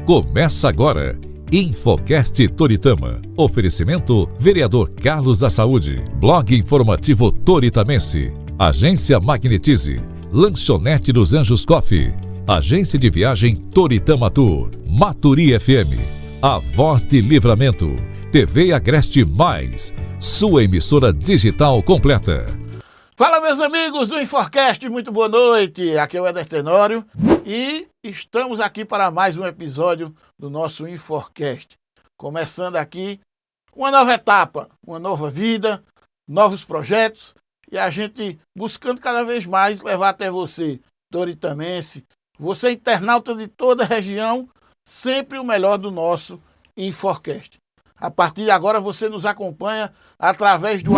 Começa agora. Infocast Toritama. Oferecimento Vereador Carlos da Saúde. Blog informativo toritamense. Agência Magnetize. Lanchonete dos Anjos Coffee. Agência de viagem Toritama Tour. Maturi FM. A Voz de Livramento. TV Agreste Mais. Sua emissora digital completa. Fala, meus amigos do Infocast, muito boa noite. Aqui é o Éder Tenório e estamos aqui para mais um episódio do nosso Infocast. Começando aqui uma nova etapa, uma nova vida, novos projetos e a gente buscando cada vez mais levar até você, toritamense, você internauta de toda a região, sempre o melhor do nosso Infocast. A partir de agora você nos acompanha através do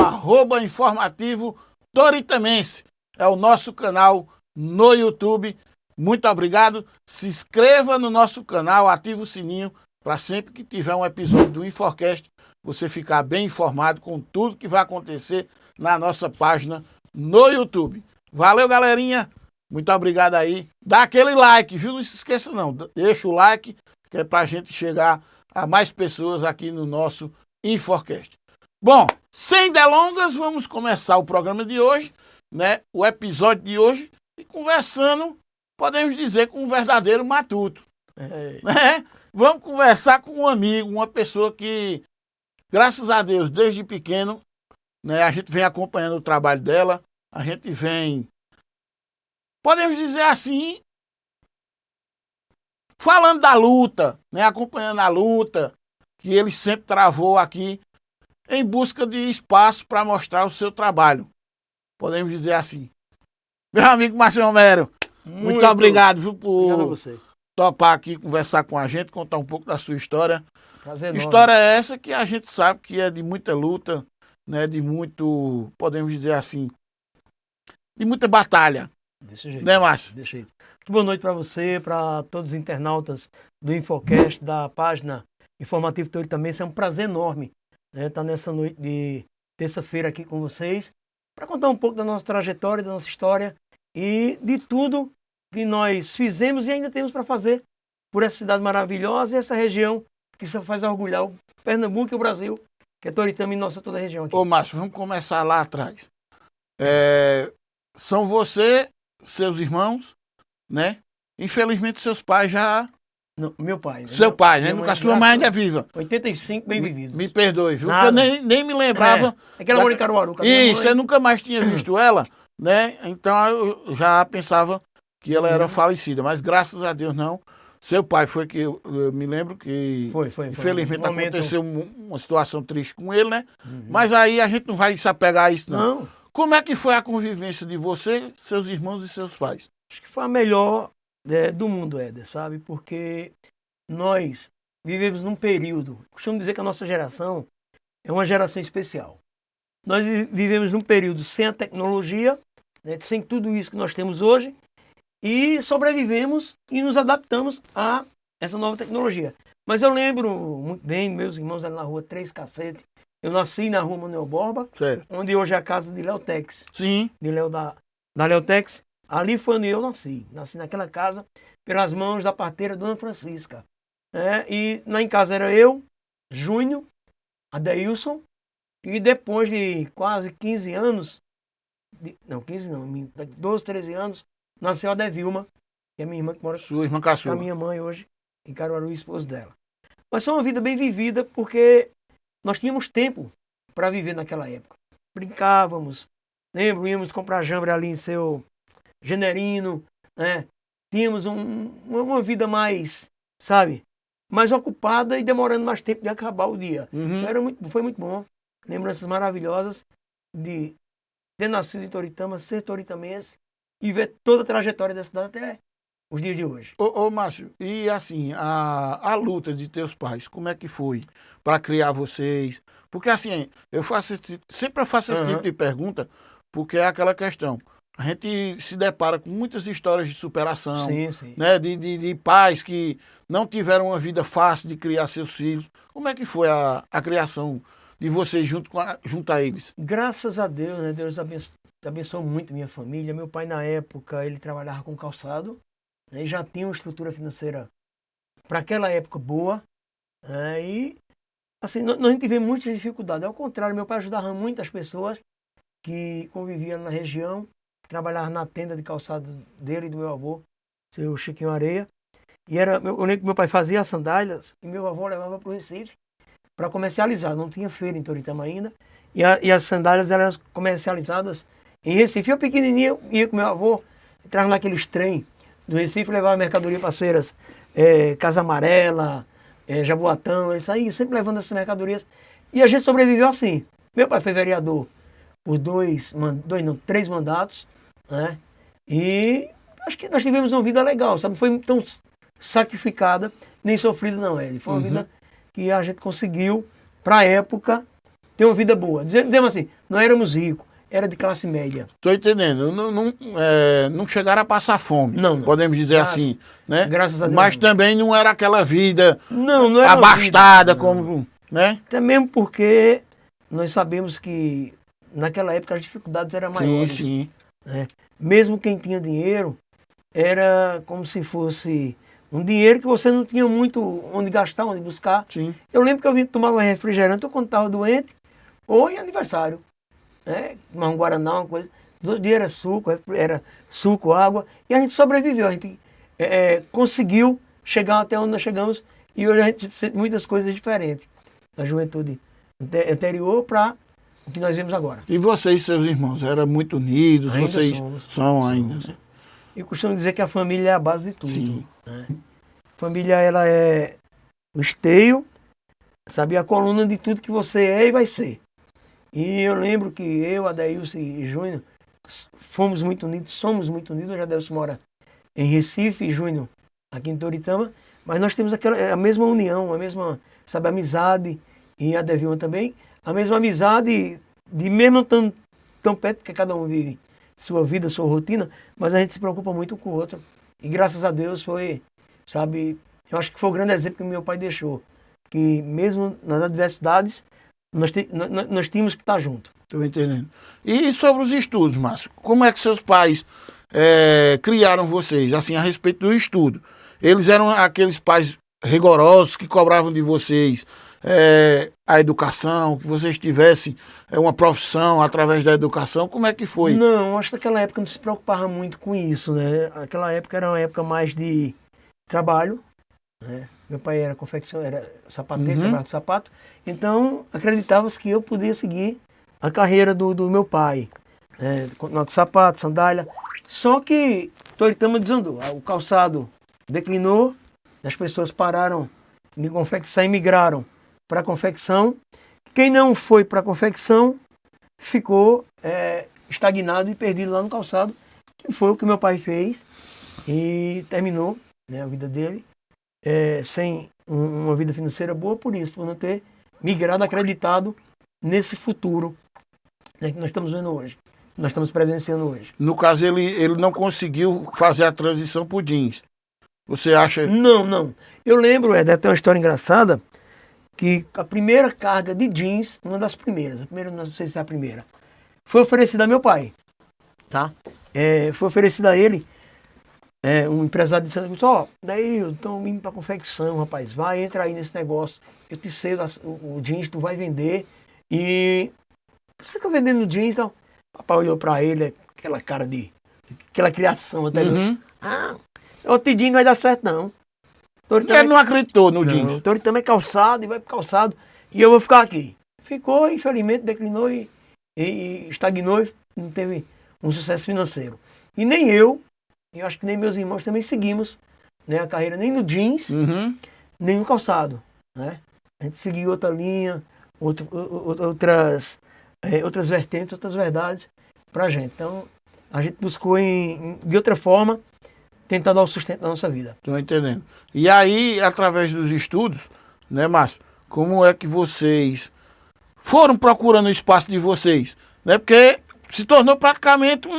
@informativo Toritamense, é o nosso canal no YouTube. Muito obrigado. Se inscreva no nosso canal, ative o sininho para sempre que tiver um episódio do Infocast, você ficar bem informado com tudo que vai acontecer na nossa página no YouTube. Valeu, galerinha. Muito obrigado aí. Dá aquele like, viu? Não se esqueça não. Deixa o like, que é para a gente chegar a mais pessoas aqui no nosso Infocast. Bom, sem delongas, vamos começar o programa de hoje, né? O episódio de hoje, e conversando, podemos dizer, com um verdadeiro matuto. Né? Vamos conversar com um amigo, uma pessoa que, graças a Deus, desde pequeno, né, a gente vem acompanhando o trabalho dela, a gente vem, podemos dizer assim, falando da luta, né, acompanhando a luta que ele sempre travou aqui, em busca de espaço para mostrar o seu trabalho. Podemos dizer assim. Meu amigo Márcio Romero, muito obrigado, viu, por topar aqui, conversar com a gente, contar um pouco da sua história. Prazer enorme. História é essa que a gente sabe que é de muita luta, né, de muito, podemos dizer assim, de muita batalha. Desse jeito. Né, Márcio? Desse jeito. Muito boa noite para você, para todos os internautas do Infocast, da página Informativo Toritamense. É um prazer enorme estar nessa noite de terça-feira aqui com vocês para contar um pouco da nossa trajetória, da nossa história e de tudo que nós fizemos e ainda temos para fazer por essa cidade maravilhosa e essa região que só faz orgulhar o Pernambuco e o Brasil, que é Toritama e nossa toda a região aqui. Ô, Márcio, vamos começar lá atrás. São você, seus irmãos, né? Infelizmente seus pais já... Não, meu pai. Né? Seu pai, né? Nunca sua mãe ainda é viva. 85 bem vividos. Me perdoe, viu? Porque eu nem me lembrava. É que ela mora em Caruaru. Isso, eu nunca mais tinha visto ela, né? Então eu já pensava que ela era falecida, mas graças a Deus não. Seu pai foi que eu me lembro que Foi. infelizmente aconteceu uma situação triste com ele, né? Mas aí a gente não vai se apegar a isso não. Como é que foi a convivência de você, seus irmãos e seus pais? Acho que foi a melhor do mundo, Éder, sabe? Porque nós vivemos num período, costumo dizer que a nossa geração é uma geração especial. Nós vivemos num período sem a tecnologia, né, sem tudo isso que nós temos hoje, e sobrevivemos e nos adaptamos a essa nova tecnologia. Mas eu lembro muito bem, meus irmãos ali na rua Três Cacete, eu nasci na rua Manuel Borba, certo, onde hoje é a casa de Léo Tex. Sim. De Léo da Léo Tex. Ali foi onde eu nasci. Nasci naquela casa pelas mãos da parteira Dona Francisca. E lá em casa era eu, Júnior, Adeilson, e depois de quase 15 anos, 12, 13 anos, nasceu a Devilma, que é minha irmã que mora sua irmã com caçula, a minha mãe hoje, em Caruaru, esposo dela. Mas foi uma vida bem vivida porque nós tínhamos tempo para viver naquela época. Brincávamos, lembro, íamos comprar jambre ali em seu Generino, né? Tínhamos uma vida mais, sabe, mais ocupada e demorando mais tempo de acabar o dia. Então foi muito bom. Lembranças maravilhosas de ter nascido em Toritama, ser toritamense e ver toda a trajetória da cidade até os dias de hoje. Ô Márcio, e assim, a luta de teus pais, como é que foi para criar vocês? Porque assim, sempre faço esse tipo de pergunta, porque é aquela questão. A gente se depara com muitas histórias de superação, sim. Né? De pais que não tiveram uma vida fácil de criar seus filhos. Como é que foi a criação de vocês junto a eles? Graças a Deus, né? Deus abençoou muito minha família. Meu pai, na época, ele trabalhava com calçado, né? E já tinha uma estrutura financeira para aquela época boa. E assim, nós tivemos muitas dificuldades. Ao contrário, meu pai ajudava muitas pessoas que conviviam na região, trabalhavam na tenda de calçado dele e do meu avô, seu Chiquinho Areia. E eu lembro que meu pai fazia as sandálias e meu avô levava para o Recife para comercializar. Não tinha feira em Toritama ainda. E as sandálias eram comercializadas em Recife. Eu pequenininho ia com meu avô, entrava naqueles trem do Recife, levava mercadoria para as feiras, Casa Amarela, Jaboatão, isso aí, sempre levando essas mercadorias. E a gente sobreviveu assim. Meu pai foi vereador por 3 mandatos, né? E acho que nós tivemos uma vida legal, sabe? Não foi tão sacrificada, nem sofrida não, Ele. Foi uma vida que a gente conseguiu, para a época, ter uma vida boa. Dizemos assim, não éramos ricos, era de classe média. Estou entendendo. Não chegaram a passar fome, Não. podemos dizer assim, né? Graças a Deus. Mas também não era aquela vida Não era abastada, como, né? Até mesmo porque nós sabemos que naquela época as dificuldades eram maiores. Sim. Né? Mesmo quem tinha dinheiro, era como se fosse um dinheiro que você não tinha muito onde gastar, onde buscar. Sim. Eu lembro que eu tomava refrigerante ou quando estava doente, ou em aniversário. Né? Tomava um Guaraná, uma coisa. 2 dias era suco, água, e a gente sobreviveu. A gente conseguiu chegar até onde nós chegamos, e hoje a gente sente muitas coisas diferentes da juventude anterior para o que nós vemos agora. E vocês, seus irmãos, eram muito unidos? Ainda vocês são ainda? Somos. Eu costumo dizer que a família é a base de tudo. Sim. Né? A família, ela é o esteio, sabe, a coluna de tudo que você é e vai ser. E eu lembro que eu, Adeilson e Júnior fomos muito unidos, somos muito unidos. O Adeilson mora em Recife e Júnior aqui em Toritama, mas nós temos a mesma união, a mesma, sabe, amizade, e a Devilma também, a mesma amizade de mesmo tão perto, porque cada um vive sua vida, sua rotina, mas a gente se preocupa muito com o outro. E graças a Deus foi, sabe, eu acho que foi o grande exemplo que meu pai deixou, que mesmo nas adversidades, nós tínhamos que estar juntos. Estou entendendo. E sobre os estudos, Márcio, como é que seus pais criaram vocês, assim, a respeito do estudo? Eles eram aqueles pais rigorosos que cobravam de vocês a educação, que vocês tivessem uma profissão através da educação? Como é que foi? Não, acho que naquela época não se preocupava muito com isso, né? Aquela época era uma época mais de trabalho, né? Meu pai era era sapateiro, trabalhava de sapato, então acreditava-se que eu podia seguir a carreira do meu pai, né? Continuar com sapato, sandália. Só que Toritama desandou, o calçado declinou, as pessoas pararam de confecção e migraram para a confecção. Quem não foi para a confecção ficou estagnado e perdido lá no calçado, que foi o que meu pai fez e terminou, né, a vida dele sem uma vida financeira boa por isso, por não ter migrado, acreditado nesse futuro, né, que nós estamos vendo hoje, nós estamos presenciando hoje. No caso, ele não conseguiu fazer a transição para o jeans. Você acha? Não. Eu lembro, tem uma história engraçada, que a primeira carga de jeans, uma das primeiras, não sei se é a primeira, foi oferecida a meu pai. Tá? Foi oferecida a ele, um empresário disse assim, daí eu estou indo para confecção, rapaz, vai, entra aí nesse negócio, eu te sei o jeans, tu vai vender, e você fica vendendo jeans, então. Papai olhou para ele, aquela cara aquela criação até disse, o jeans não vai dar certo não. Ele não acreditou no jeans. O Toritama é calçado e vai pro calçado e eu vou ficar aqui. Ficou, infelizmente, declinou e estagnou e não teve um sucesso financeiro. E nem eu acho que nem meus irmãos também seguimos, né, a carreira nem no jeans, nem no calçado. Né? A gente seguiu outra linha, outras vertentes, outras verdades pra gente. Então, a gente buscou de outra forma tentar dar o sustento da nossa vida. Estou entendendo. E aí, através dos estudos, né, Márcio, como é que vocês foram procurando o espaço de vocês? Né? Porque se tornou praticamente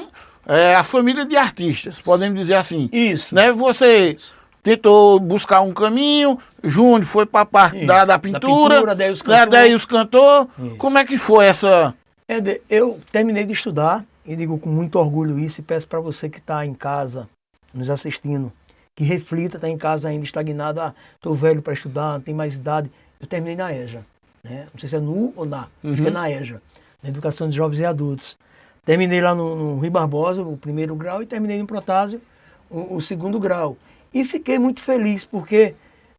a família de artistas, podemos dizer assim. Isso. Né? Você tentou buscar um caminho, Júnior foi para a parte da pintura, Adeilson cantor. Isso. Como é que foi essa... Eu terminei de estudar, e digo com muito orgulho isso, e peço para você que está em casa, nos assistindo, que reflita, está em casa ainda estagnado, estou velho para estudar, não tenho mais idade. Eu terminei na EJA, né? Não sei se é no U ou na, acho que é na EJA, na Educação de Jovens e Adultos. Terminei lá no Rui Barbosa, o primeiro grau, e terminei no Protásio, o segundo grau. E fiquei muito feliz, porque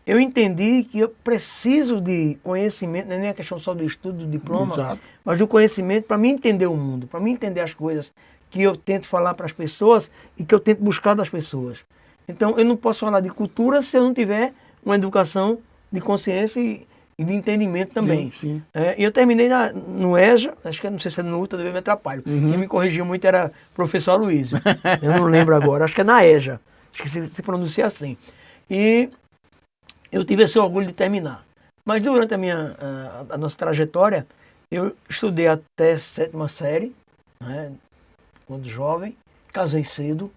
eu entendi que eu preciso de conhecimento, não é nem a questão só do estudo, do diploma, Exato. mas do conhecimento para me entender o mundo, para me entender as coisas que eu tento falar para as pessoas e que eu tento buscar das pessoas. Então, eu não posso falar de cultura se eu não tiver uma educação de consciência e de entendimento também. Sim. E eu terminei no EJA, acho que não sei se é no UTA, eu me atrapalho. Quem me corrigiu muito era o professor Aloysio. Eu não lembro agora, acho que é na EJA. Acho que se pronuncia assim. E eu tive esse orgulho de terminar. Mas durante a nossa trajetória, eu estudei até 7ª série, né, quando jovem, casei cedo,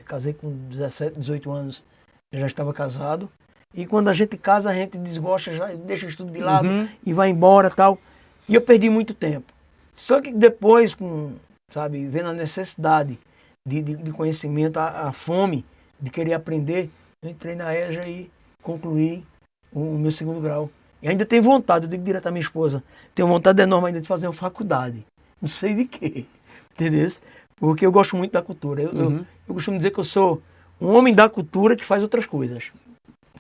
casei com 17, 18 anos, eu já estava casado. E quando a gente casa, a gente desgosta, já deixa o estudo de lado e vai embora e tal. E eu perdi muito tempo. Só que depois, vendo a necessidade de conhecimento, a fome de querer aprender, eu entrei na EJA e concluí o meu segundo grau. E ainda tenho vontade, eu digo direto à minha esposa, tenho vontade enorme ainda de fazer uma faculdade. Não sei de quê, entendeu? Porque eu gosto muito da cultura. Eu costumo dizer que eu sou um homem da cultura que faz outras coisas.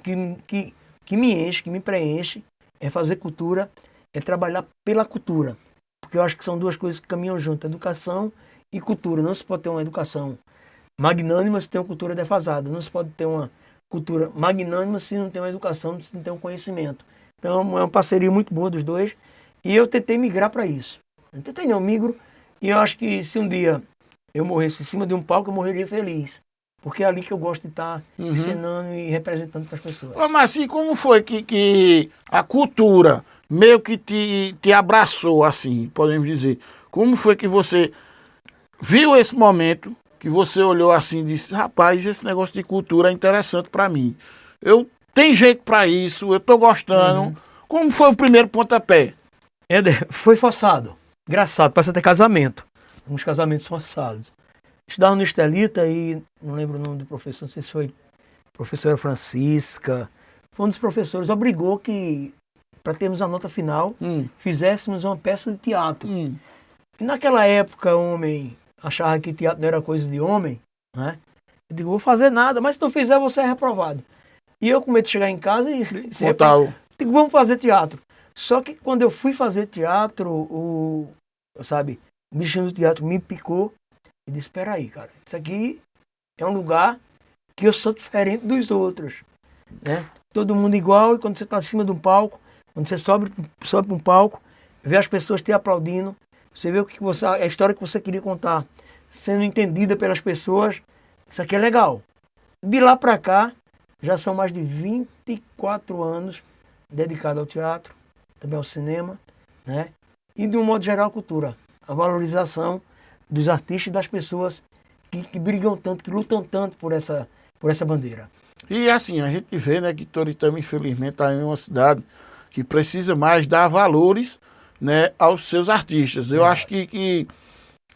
Que me enche, que me preenche, é fazer cultura, é trabalhar pela cultura. Porque eu acho que são duas coisas que caminham junto, educação e cultura. Não se pode ter uma educação magnânima se tem uma cultura defasada. Não se pode ter uma cultura magnânima se não tem uma educação, se não tem um conhecimento. Então é uma parceria muito boa dos dois. E eu tentei migrar para isso. Não tentei não, migro. E eu acho que se um dia eu morresse em cima de um palco, eu morreria feliz. Porque é ali que eu gosto de estar ensinando e representando para as pessoas. Mas assim, como foi que a cultura meio que te abraçou, assim, podemos dizer? Como foi que você viu esse momento, que você olhou assim e disse, rapaz, esse negócio de cultura é interessante para mim. Eu tenho jeito para isso, eu estou gostando. Como foi o primeiro pontapé? Éder, foi forçado. Engraçado, parece até casamento. Uns casamentos forçados. Estudava no Estelita e não lembro o nome do professor, não sei se foi professora Francisca. Foi um dos professores, obrigou que, para termos a nota final, fizéssemos uma peça de teatro. E naquela época, o homem achava que teatro não era coisa de homem, né? Eu digo, vou fazer nada, mas se não fizer, você é reprovado. E eu com medo de chegar em casa e digo, vamos fazer teatro. Só que quando eu fui fazer teatro, o bicho do teatro me picou e disse, espera aí, cara, isso aqui é um lugar que eu sou diferente dos outros, né? Todo mundo igual, e quando você está acima de um palco, quando você sobe para um palco, vê as pessoas te aplaudindo, você vê a história que você queria contar sendo entendida pelas pessoas, isso aqui é legal. De lá para cá, já são mais de 24 anos dedicado ao teatro, também ao cinema, né? E de um modo geral à cultura, a valorização dos artistas e das pessoas que brigam tanto, que lutam tanto por essa bandeira. E assim, a gente vê, né, que Toritama, infelizmente, está em uma cidade que precisa mais dar valores, né, aos seus artistas. Eu acho que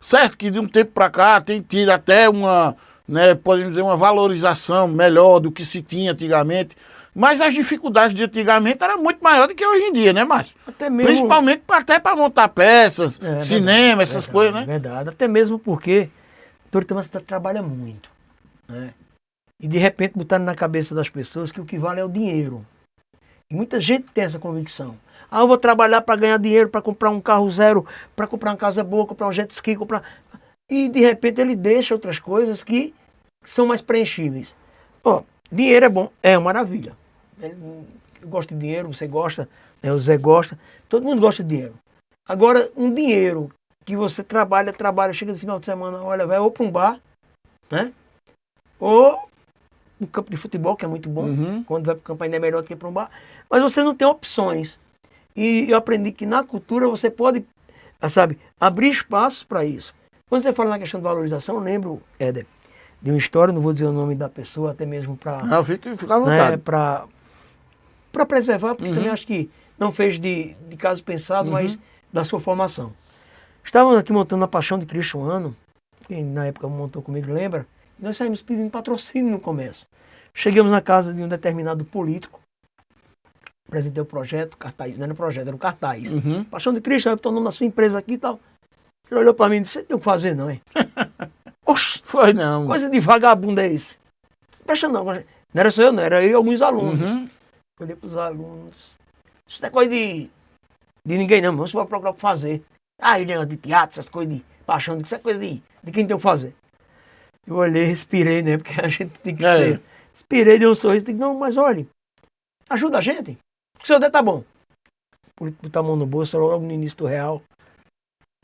certo que de um tempo para cá tem tido até uma, né, podemos dizer, uma valorização melhor do que se tinha antigamente, mas as dificuldades de antigamente eram muito maiores do que hoje em dia, né, Márcio? Até mesmo... Principalmente até para montar peças, cinema, essas coisas, né? Verdade, até mesmo porque Toritama cidade trabalha muito, né? E de repente botaram na cabeça das pessoas que o que vale é o dinheiro. E muita gente tem essa convicção. Eu vou trabalhar para ganhar dinheiro, para comprar um carro zero, para comprar uma casa boa, comprar um jet ski, E de repente ele deixa outras coisas que são mais preenchíveis. Dinheiro é bom, é uma maravilha. Eu gosto de dinheiro, você gosta, né? O Zé gosta, todo mundo gosta de dinheiro. Agora, um dinheiro que você trabalha, chega no final de semana, olha, vai ou para um bar, né? Ou um campo de futebol, que é muito bom, quando vai para o campo ainda é melhor do que para um bar, mas você não tem opções. E eu aprendi que na cultura você pode, abrir espaços para isso. Quando você fala na questão de valorização, eu lembro, Éder, de uma história, não vou dizer o nome da pessoa, até mesmo para... Não, fica à vontade. Né, para preservar, porque também acho que não fez de caso pensado, mas da sua formação. Estávamos aqui montando a Paixão de Cristo um ano, que na época montou comigo, lembra? E nós saímos pedindo patrocínio no começo. Chegamos na casa de um determinado político, apresentei o projeto, cartaz, não era projeto, era um cartaz. Paixão de Cristo, eu estou nome da sua empresa aqui e tal. Ele olhou para mim e disse, você tem o que fazer não, hein? Oxe, Foi não. coisa de vagabundo é esse. Presta não, não era só eu não, era eu e alguns alunos. Olhei para os alunos, isso não é coisa de ninguém não, você vai procurar o que fazer. Ah, ele de teatro, essas coisas de paixão, isso é coisa de quem tem o que fazer. Eu olhei, respirei, né, porque a gente tem que ser. Respirei, dei um sorriso, digo, não, mas olha, ajuda a gente, o que o senhor der tá bom. Botar a mão no bolso, logo no início do real,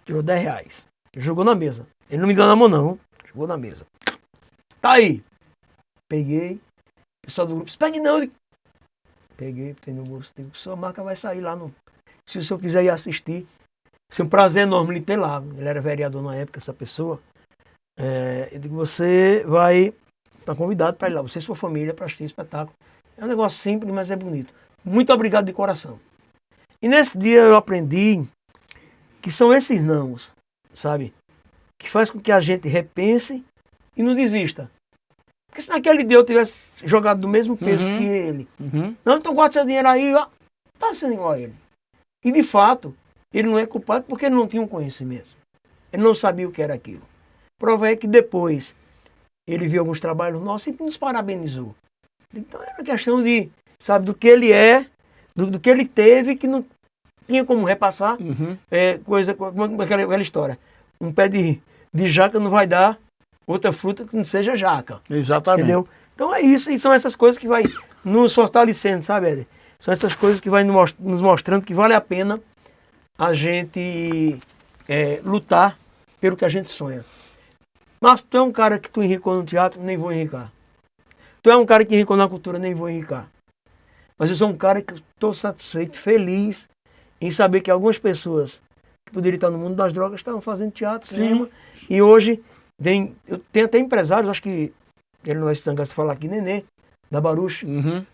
tirou R$10. Jogou na mesa. Ele não me deu na mão não, jogou na mesa. Tá aí. Peguei, o pessoal do grupo, pegue não. Peguei, botei no bolso, digo, sua marca vai sair lá no... Se o senhor quiser ir assistir, é um prazer enorme lhe ter lá. Ele era vereador na época, essa pessoa. Eu digo, você vai estar convidado para ir lá, você e sua família, para assistir o espetáculo. É um negócio simples, mas é bonito. Muito obrigado de coração. E nesse dia eu aprendi que são esses nãos, sabe? Que faz com que a gente repense e não desista. Porque se naquele dia eu tivesse jogado do mesmo peso que ele, não, então guarda seu dinheiro aí, ó, tá sendo igual a ele. E de fato, ele não é culpado porque ele não tinha um conhecimento. Ele não sabia o que era aquilo. Prova é que depois ele viu alguns trabalhos nossos e nos parabenizou. Então era questão de, sabe, do que ele é, do que ele teve, que não tinha como repassar. Coisa como aquela história. Um pé de jaca não vai dar outra fruta que não seja jaca. Exatamente. Entendeu? Então é isso, e são essas coisas que vai nos fortalecendo, sabe, Éder? São essas coisas que vai nos mostrando que vale a pena a gente lutar pelo que a gente sonha. Mas tu é um cara que tu enricou no teatro, nem vou enricar. Tu é um cara que enricou na cultura, nem vou enricar. Mas eu sou um cara que estou satisfeito, feliz em saber que algumas pessoas que poderiam estar no mundo das drogas estavam fazendo teatro, cinema, e hoje eu tenho até empresários, acho que ele não vai se zangar se falar aqui, Nenê, da Baruch,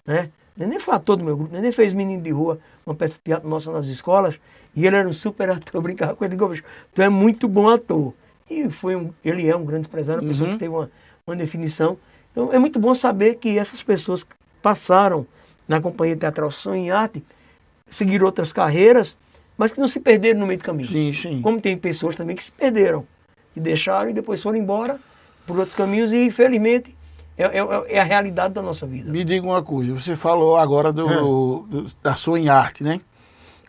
né? Nenê foi ator do meu grupo, Nenê fez Menino de Rua, uma peça de teatro nossa nas escolas, e ele era um super ator, eu brincava com ele, digo, tu é muito bom ator. E ele é um grande empresário, uma pessoa que teve uma definição. Então é muito bom saber que essas pessoas que passaram na Companhia Teatral Som em Arte, seguiram outras carreiras, mas que não se perderam no meio do caminho. Sim, sim. Como tem pessoas também que se perderam, que deixaram e depois foram embora por outros caminhos e infelizmente é a realidade da nossa vida. Me diga uma coisa, você falou agora da Som em Arte, né?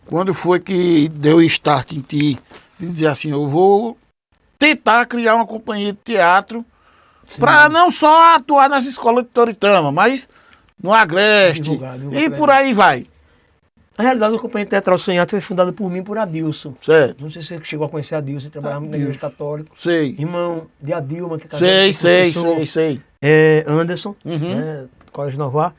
Quando foi que deu start em ti de dizer assim, eu vou tentar criar uma companhia de teatro para não só atuar nas escolas de Toritama, mas no Agreste Divulgar e por aí vai. Na realidade, a Companhia Teatral Som em Arte foi fundada por mim e por Adilson. Certo. Não sei se você chegou a conhecer Adilson, ele trabalhava muito na Igreja Católica. Sei. Irmão de Adilma, que é casado. Sei. Anderson, né, Colégio Novar.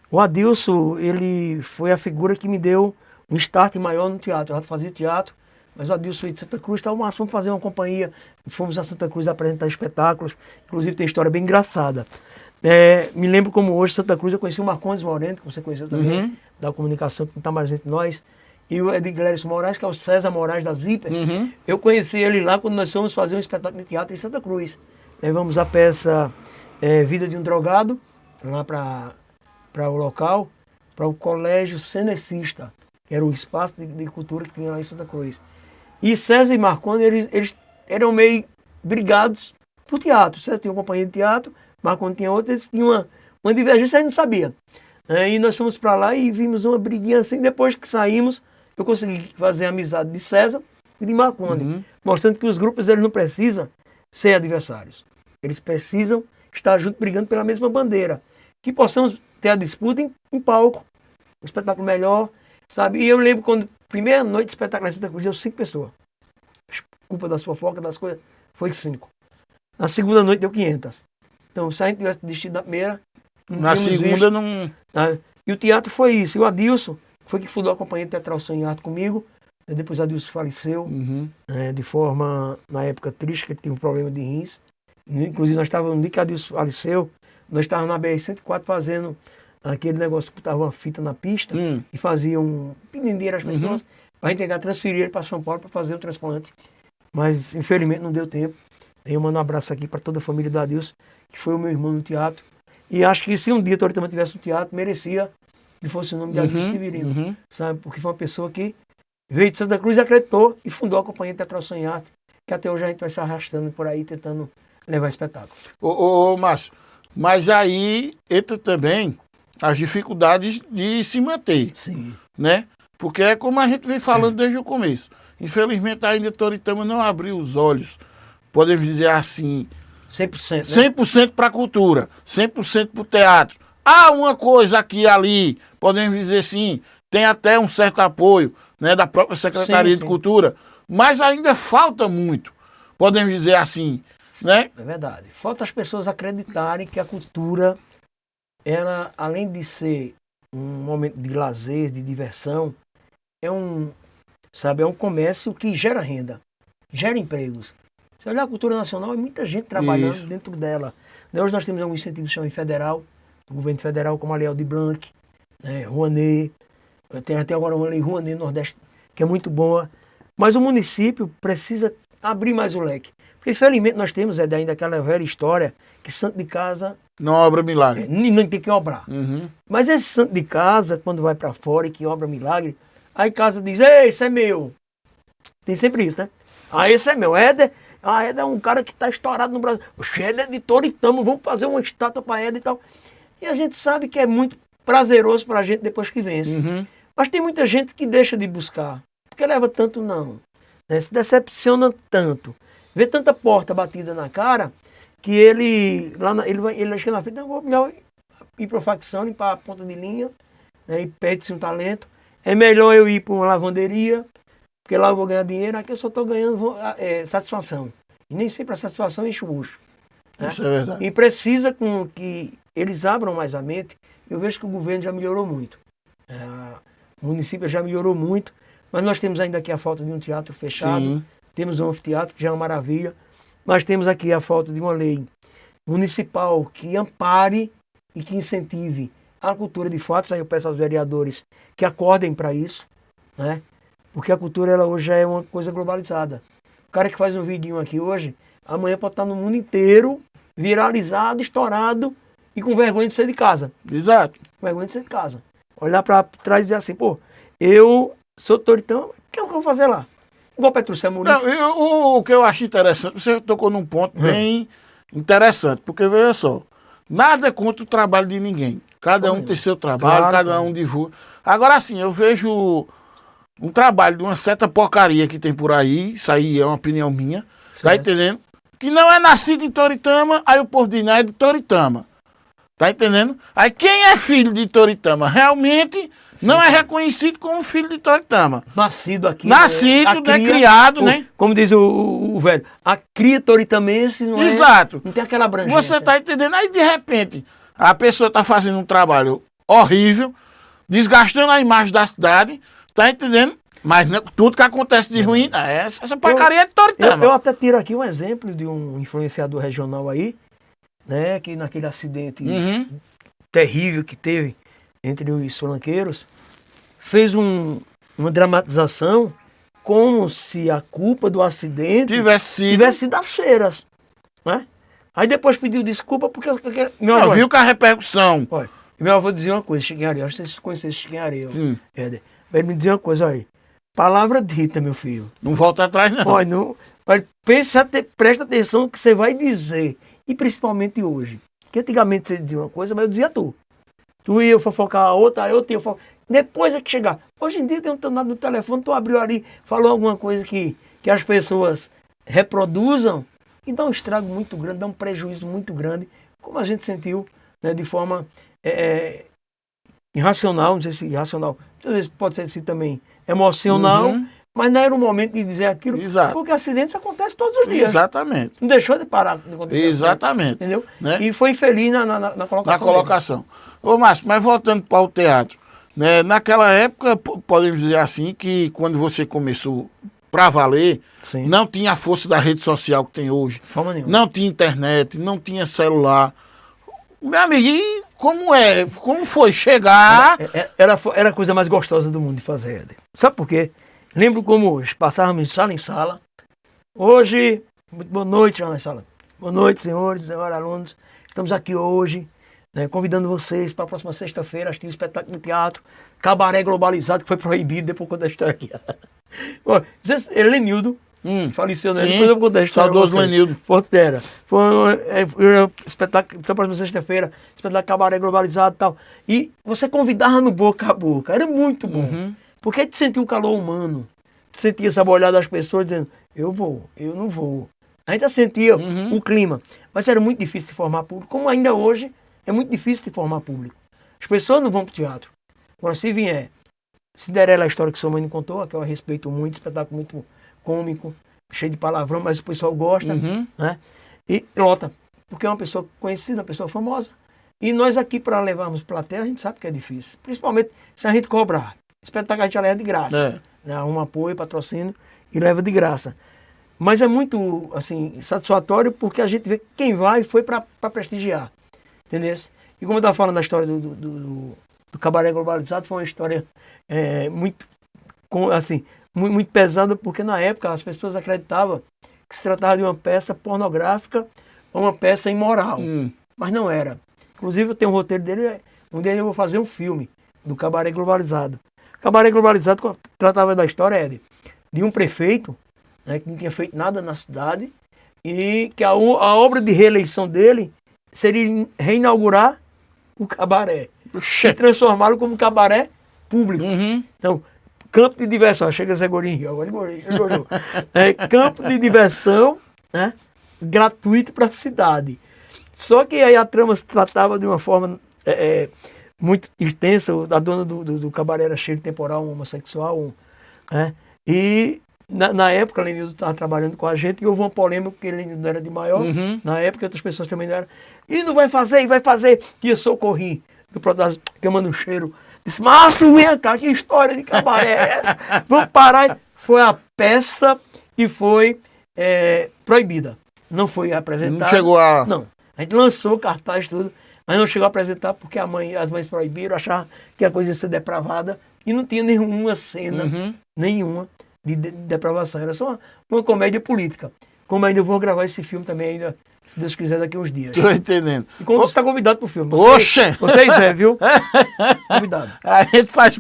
O Adilson, ele foi a figura que me deu um start maior no teatro. Eu já fazia teatro, mas o Adilson veio de Santa Cruz, então, mas vamos fazer uma companhia. Fomos a Santa Cruz apresentar espetáculos, inclusive tem história bem engraçada. Me lembro como hoje, Santa Cruz, eu conheci o Marcondes Moreno, que você conheceu também, da comunicação, que não está mais entre nós, e o Edglério Moraes, que é o César Moraes da Zíper. Eu conheci ele lá quando nós fomos fazer um espetáculo de teatro em Santa Cruz. Levamos a peça Vida de um Drogado, lá para o local, para o Colégio Cenecista, que era o espaço de cultura que tinha lá em Santa Cruz. E César e Marcondes, eles eram meio brigados por teatro. César tinha uma companhia de teatro, Marcondes tinha outra, eles tinham uma divergência, a gente não sabia. E nós fomos para lá e vimos uma briguinha assim. Depois que saímos, eu consegui fazer a amizade de César e de Marcondes, mostrando que os grupos eles não precisam ser adversários. Eles precisam estar juntos brigando pela mesma bandeira. Que possamos ter a disputa em palco, um espetáculo melhor, sabe? E eu lembro quando, primeira noite de espetáculo em Santa Cruz, deu 5 pessoas. Culpa da fofoca, das coisas, foi 5. Na segunda noite deu 500. Então, se a gente tivesse desistido da primeira, na segunda não... Tá? E o teatro foi isso. E o Adilson foi que fundou a Companhia Teatral Som em Arte comigo. Depois o Adilson faleceu, de forma, na época, triste, que ele teve um problema de rins. Inclusive, nós estávamos, no dia que o Adilson faleceu, nós estávamos na BR-104 fazendo aquele negócio que botava uma fita na pista e faziam pedindo dinheiro às pessoas para entregar, transferir ele para São Paulo para fazer o transplante. Mas, infelizmente, não deu tempo. Eu mando um abraço aqui para toda a família do Adilson, que foi o meu irmão no teatro. E acho que se um dia Toritama tivesse um teatro, merecia que fosse o nome de Adilson Severino, sabe? Porque foi uma pessoa que veio de Santa Cruz, acreditou e fundou a Companhia Teatral Som e Arte, que até hoje a gente vai se arrastando por aí, tentando levar espetáculo. Ô, Márcio, mas aí entra também as dificuldades de se manter, Sim. né? Porque é como a gente vem falando desde o começo. Infelizmente ainda Toritama não abriu os olhos, podemos dizer assim, 100%, né? 100% para a cultura, 100% para o teatro. Há uma coisa aqui e ali, podemos dizer sim, tem até um certo apoio, né, da própria Secretaria Sim, de sim. Cultura, mas ainda falta muito, podemos dizer assim, né? É verdade. Falta as pessoas acreditarem que a cultura, ela, além de ser um momento de lazer, de diversão, é um comércio que gera renda, gera empregos. Se olhar a cultura nacional, é muita gente trabalhando Isso. dentro dela. Hoje nós temos algum incentivo chamado federal, do governo federal, como a Lei Aldir Blanc, né, Rouanet, tem até agora uma lei Rouanet Nordeste, que é muito boa. Mas o município precisa abrir mais o leque. Porque, infelizmente, nós temos ainda aquela velha história que santo de casa Não obra milagre. não tem que obrar. Uhum. Mas esse santo de casa, quando vai para fora e que obra milagre, aí casa diz, ei, esse é meu. Tem sempre isso, né? Ah, esse é meu. Éder é um cara que está estourado no Brasil. O Éder é de Toritama, vamos fazer uma estátua para Éder e tal. E a gente sabe que é muito prazeroso para a gente depois que vence. Uhum. Mas tem muita gente que deixa de buscar, porque leva tanto não, né? Se decepciona tanto, vê tanta porta batida na cara, que ele chega na frente, não, vou melhor ir para a facção, limpar a ponta de linha, né, e perde-se um talento. É melhor eu ir para uma lavanderia, porque lá eu vou ganhar dinheiro, aqui eu só estou ganhando satisfação. E nem sempre a satisfação enche o bucho. Né? Isso é verdade. E precisa com que eles abram mais a mente. Eu vejo que o governo já melhorou muito. O município já melhorou muito, mas nós temos ainda aqui a falta de um teatro fechado, Sim. temos um anfiteatro, que já é uma maravilha, mas temos aqui a falta de uma lei municipal que ampare e que incentive a cultura de fato. Aí eu peço aos vereadores que acordem para isso, né? Porque a cultura ela hoje já é uma coisa globalizada. O cara que faz um vidinho aqui hoje, amanhã pode estar no mundo inteiro, viralizado, estourado e com vergonha de sair de casa. Exato. Com vergonha de sair de casa. Olhar para trás e dizer assim, pô, eu sou Toritama, o que eu vou fazer lá? Igual Petrúcio Amorim. Não, o que eu acho interessante, você tocou num ponto bem interessante, porque veja só, nada contra o trabalho de ninguém. Cada um tem seu trabalho, Claro, cada claro. um divulga. Agora assim, eu vejo um trabalho de uma certa porcaria que tem por aí, isso aí é uma opinião minha, tá Certo. entendendo? Que não é nascido em Toritama, aí o povo diz, não, é de Toritama. Tá entendendo? Aí quem é filho de Toritama realmente não é reconhecido como filho de Toritama. Nascido aqui. Nascido, né, criado, né? Como diz o velho, a cria toritamense não é. Exato. Não tem aquela abrangência. Você tá entendendo? Aí de repente a pessoa tá fazendo um trabalho horrível, desgastando a imagem da cidade, tá entendendo? Mas tudo que acontece de ruim, essa porcaria é de Toritama. Eu até tiro aqui um exemplo de um influenciador regional aí, né? Que naquele acidente Uhum. terrível que teve entre os solanqueiros, fez uma dramatização como se a culpa do acidente Tivesse sido das feiras, né? Aí depois pediu desculpa porque meu Não, avô, viu que a repercussão. olha, meu avô dizia uma coisa, Chiquinho Areia, acho que vocês conhecem Chiquinho Areia, Éder. Ele me dizia uma coisa, olha, palavra dita, meu filho. Não volta atrás, não. Olha, presta atenção no que você vai dizer. E principalmente hoje. Porque antigamente você dizia uma coisa, mas eu dizia tu. Tu ia fofocar a outra, eu tinha fofocar. Depois é que chegar. Hoje em dia tem um danado no telefone, tu abriu ali, falou alguma coisa que as pessoas reproduzam e dá um estrago muito grande, dá um prejuízo muito grande, como a gente sentiu, né, de forma irracional, não sei se irracional, muitas vezes pode ser assim também emocional, mas não era o momento de dizer aquilo, Exato. porque acidentes acontecem todos os dias. Exatamente. Não deixou de parar de acontecer. Exatamente. Entendeu? Né? E foi infeliz na colocação. Na colocação. Ô, Márcio, mas voltando para o teatro, né, naquela época, podemos dizer assim, que quando você começou para valer, Sim. não tinha a força da rede social que tem hoje. Forma nenhuma. Não tinha internet, não tinha celular. Meu amigo, e como foi chegar? Era a coisa mais gostosa do mundo de fazer, Éder. Sabe por quê? Lembro como hoje, passávamos de sala em sala. Hoje, muito boa noite, Ana Sala. Boa noite, senhores, senhoras, alunos. Estamos aqui hoje, né, convidando vocês para a próxima sexta-feira assistir um espetáculo de teatro, Cabaré Globalizado, que foi proibido depois da história aqui. Lenildo, faleceu, né? Sim, Depois eu conto a história. saudoso Lenildo. Portera. Foi espetáculo, da próxima sexta-feira, espetáculo Cabaré Globalizado e tal. E você convidava no boca a boca, era muito bom. Porque a gente sentia o calor humano, sentia essa olhada das pessoas dizendo, eu vou, eu não vou. A gente já sentia o clima, mas era muito difícil de formar público, como ainda hoje é muito difícil de formar público. As pessoas não vão para o teatro. Agora, se vier Cinderela, a história que sua mãe me contou, que eu respeito muito, espetáculo muito cômico, cheio de palavrão, mas o pessoal gosta, né? E lota, porque é uma pessoa conhecida, uma pessoa famosa. E nós aqui, para levarmos plateia, a gente sabe que é difícil, principalmente se a gente cobrar. Espetáculo a gente já leva de graça, né? Um apoio, patrocínio e leva de graça. Mas é muito, assim, satisfatório porque a gente vê que quem vai foi para prestigiar, entendeu? E como eu estava falando da história do Cabaré Globalizado, foi uma história muito pesada, porque na época as pessoas acreditavam que se tratava de uma peça pornográfica ou uma peça imoral, mas não era. Inclusive eu tenho um roteiro dele, um dia eu vou fazer um filme do Cabaré Globalizado. O Cabaré Globalizado tratava da história de um prefeito, né, que não tinha feito nada na cidade, e que a obra de reeleição dele seria reinaugurar o cabaré e transformá-lo como cabaré público. Então, campo de diversão, chega Zé Gorinho, agora ele gostou. Campo de diversão, né, gratuito para a cidade. Só que aí a trama se tratava de uma forma muito extensa. A dona do cabaré era cheio de temporal, um homossexual, né, e na época, o Lenildo estava trabalhando com a gente e houve uma polêmica, porque ele não era de maior. Na época, outras pessoas também não eram. E não vai fazer, e vai fazer. E eu socorri do protagonista, queimando um cheiro. Disse, Márcio, vem cá, que história de cabaré é essa? Vamos parar. Foi a peça e foi proibida. Não foi apresentada. Não chegou a... Não. A gente lançou cartaz, tudo, mas não chegou a apresentar porque as mães proibiram, acharam que a coisa ia ser depravada. E não tinha nenhuma cena, nenhuma, de depravação. Era só uma comédia política. Como ainda vou gravar esse filme também, ainda, se Deus quiser, daqui a uns dias. Tô entendendo. E como você está convidado para o filme. Oxe! Vocês viu? Convidado. A gente faz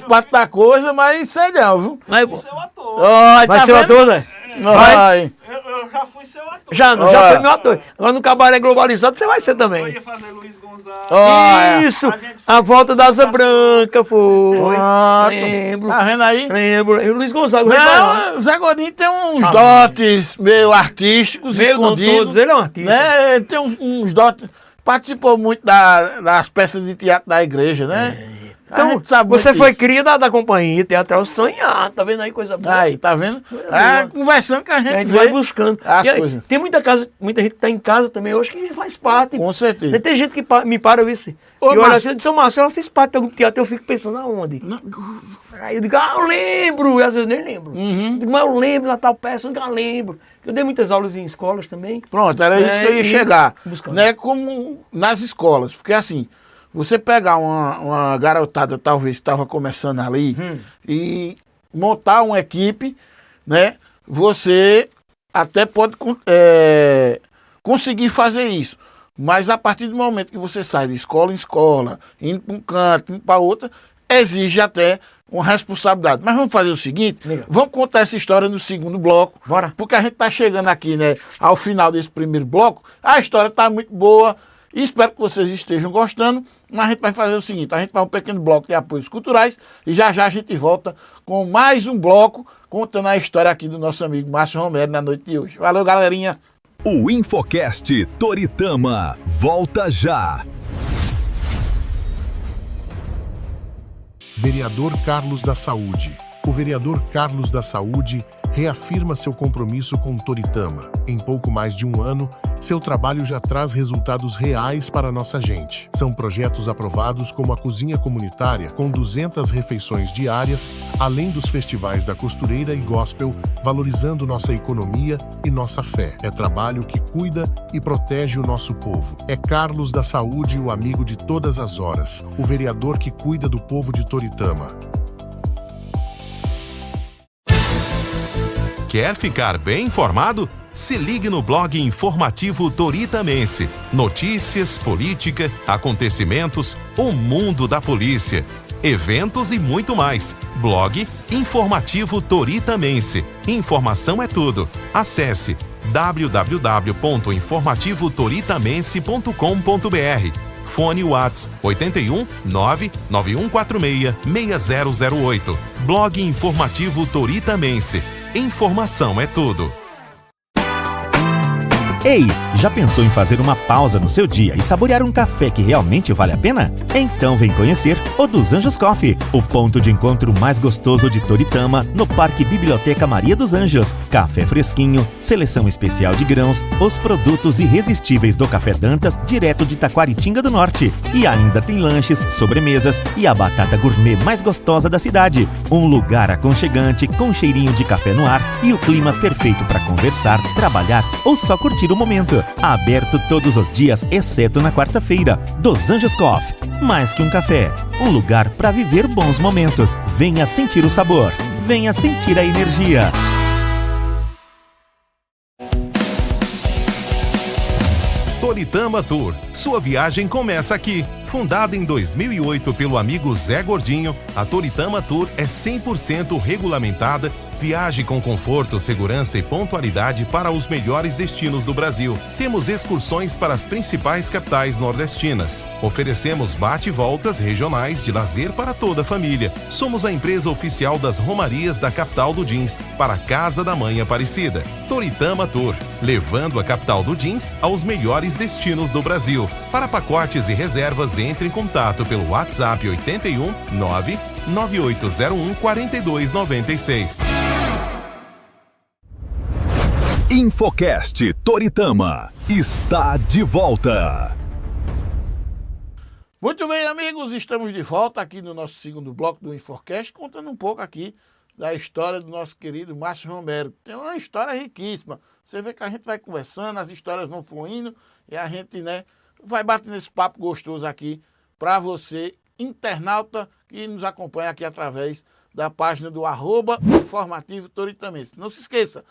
parte da coisa, mas sei não, viu? Vai Ser o ator. vai ser o ator, né? Vai. Eu já fui seu ator. Já foi meu ator. Agora no Cabaré Globalizado você vai ser Eu também. ia fazer Luiz Gonzaga. Isso! A volta da Asa Branca foi. Lembro. Tá vendo aí? Lembro. E o Luiz Gonzaga. o Rei Baiano. Não, Zé Gorinho tem uns dotes meio artísticos, Meio não escondidos. todos, ele é um artista. Né? Ele tem uns dotes. Participou muito das peças de teatro da igreja, né? A Então, gente sabe você muito foi disso. cria da companhia teatral Sonhar, tá vendo aí coisa boa? Aí, tá vendo? boa. Conversando que a gente, A gente vê vai buscando. as E aí, coisas. tem muita gente que tá em casa também hoje que faz parte. Com certeza. Tem gente que me para ver se. Ô, E olha Márcio. assim, eu disse, ô Márcio, ela fez parte de algum teatro, eu fico pensando aonde? Aí eu digo, eu lembro, e às vezes eu nem lembro. Eu digo, mas eu lembro na tal peça, eu nunca lembro. Eu dei muitas aulas em escolas também. Pronto, era isso que eu ia e chegar. buscando. Né? Como nas escolas. Porque assim, você pegar uma garotada, talvez, que estava começando ali, e montar uma equipe, né? Você até pode conseguir fazer isso. Mas a partir do momento que você sai de escola em escola, indo para um canto, indo para outra, exige até uma responsabilidade. Mas vamos fazer o seguinte, Legal. vamos contar essa história no segundo bloco. Bora. Porque a gente está chegando aqui, né, ao final desse primeiro bloco. A história está muito boa e espero que vocês estejam gostando. Mas a gente vai fazer o seguinte, a gente faz um pequeno bloco de apoios culturais e já a gente volta com mais um bloco contando a história aqui do nosso amigo Márcio Romero na noite de hoje. Valeu, galerinha! O Infocast Toritama volta já. Vereador Carlos da Saúde. O vereador Carlos da Saúde reafirma seu compromisso com Toritama. Em pouco mais de um ano, seu trabalho já traz resultados reais para nossa gente. São projetos aprovados como a cozinha comunitária, com 200 refeições diárias, além dos festivais da costureira e gospel, valorizando nossa economia e nossa fé. É trabalho que cuida e protege o nosso povo. É Carlos da Saúde, o amigo de todas as horas, o vereador que cuida do povo de Toritama. Quer ficar bem informado? Se ligue no blog informativo Toritamense. Notícias, política, acontecimentos, o mundo da polícia, eventos e muito mais. Blog informativo Toritamense. Informação é tudo. Acesse www.informativotoritamense.com.br. Fone Whats 81 99146 6008. Blog informativo Toritamense. Informação é tudo. Ei, já pensou em fazer uma pausa no seu dia e saborear um café que realmente vale a pena? Então vem conhecer o Dos Anjos Coffee, o ponto de encontro mais gostoso de Toritama, no Parque Biblioteca Maria dos Anjos. Café fresquinho, seleção especial de grãos, os produtos irresistíveis do Café Dantas, direto de Taquaritinga do Norte. E ainda tem lanches, sobremesas e a batata gourmet mais gostosa da cidade. Um lugar aconchegante, com cheirinho de café no ar e o clima perfeito para conversar, trabalhar ou só curtir o momento. Aberto todos os dias, exceto na quarta-feira. Dos Anjos Coffee. Mais que um café, um lugar para viver bons momentos. Venha sentir o sabor. Venha sentir a energia. Toritama Tour. Sua viagem começa aqui. Fundada em 2008 pelo amigo Zé Gordinho, a Toritama Tour é 100% regulamentada. Viaje com conforto, segurança e pontualidade para os melhores destinos do Brasil. Temos excursões para as principais capitais nordestinas. Oferecemos bate-voltas regionais de lazer para toda a família. Somos a empresa oficial das romarias da capital do jeans, para a Casa da Mãe Aparecida. Toritama Tour, levando a capital do jeans aos melhores destinos do Brasil. Para pacotes e reservas, entre em contato pelo WhatsApp 81 99801 4296. Infocast Toritama está de volta. Muito bem, amigos, estamos de volta aqui no nosso segundo bloco do Infocast, contando um pouco aqui da história do nosso querido Márcio Romero. Tem uma história riquíssima. Você vê que a gente vai conversando, as histórias vão fluindo e a gente, né, vai batendo esse papo gostoso aqui para você, internauta que nos acompanha aqui através da página do @Informativo Toritamense. Não se esqueça,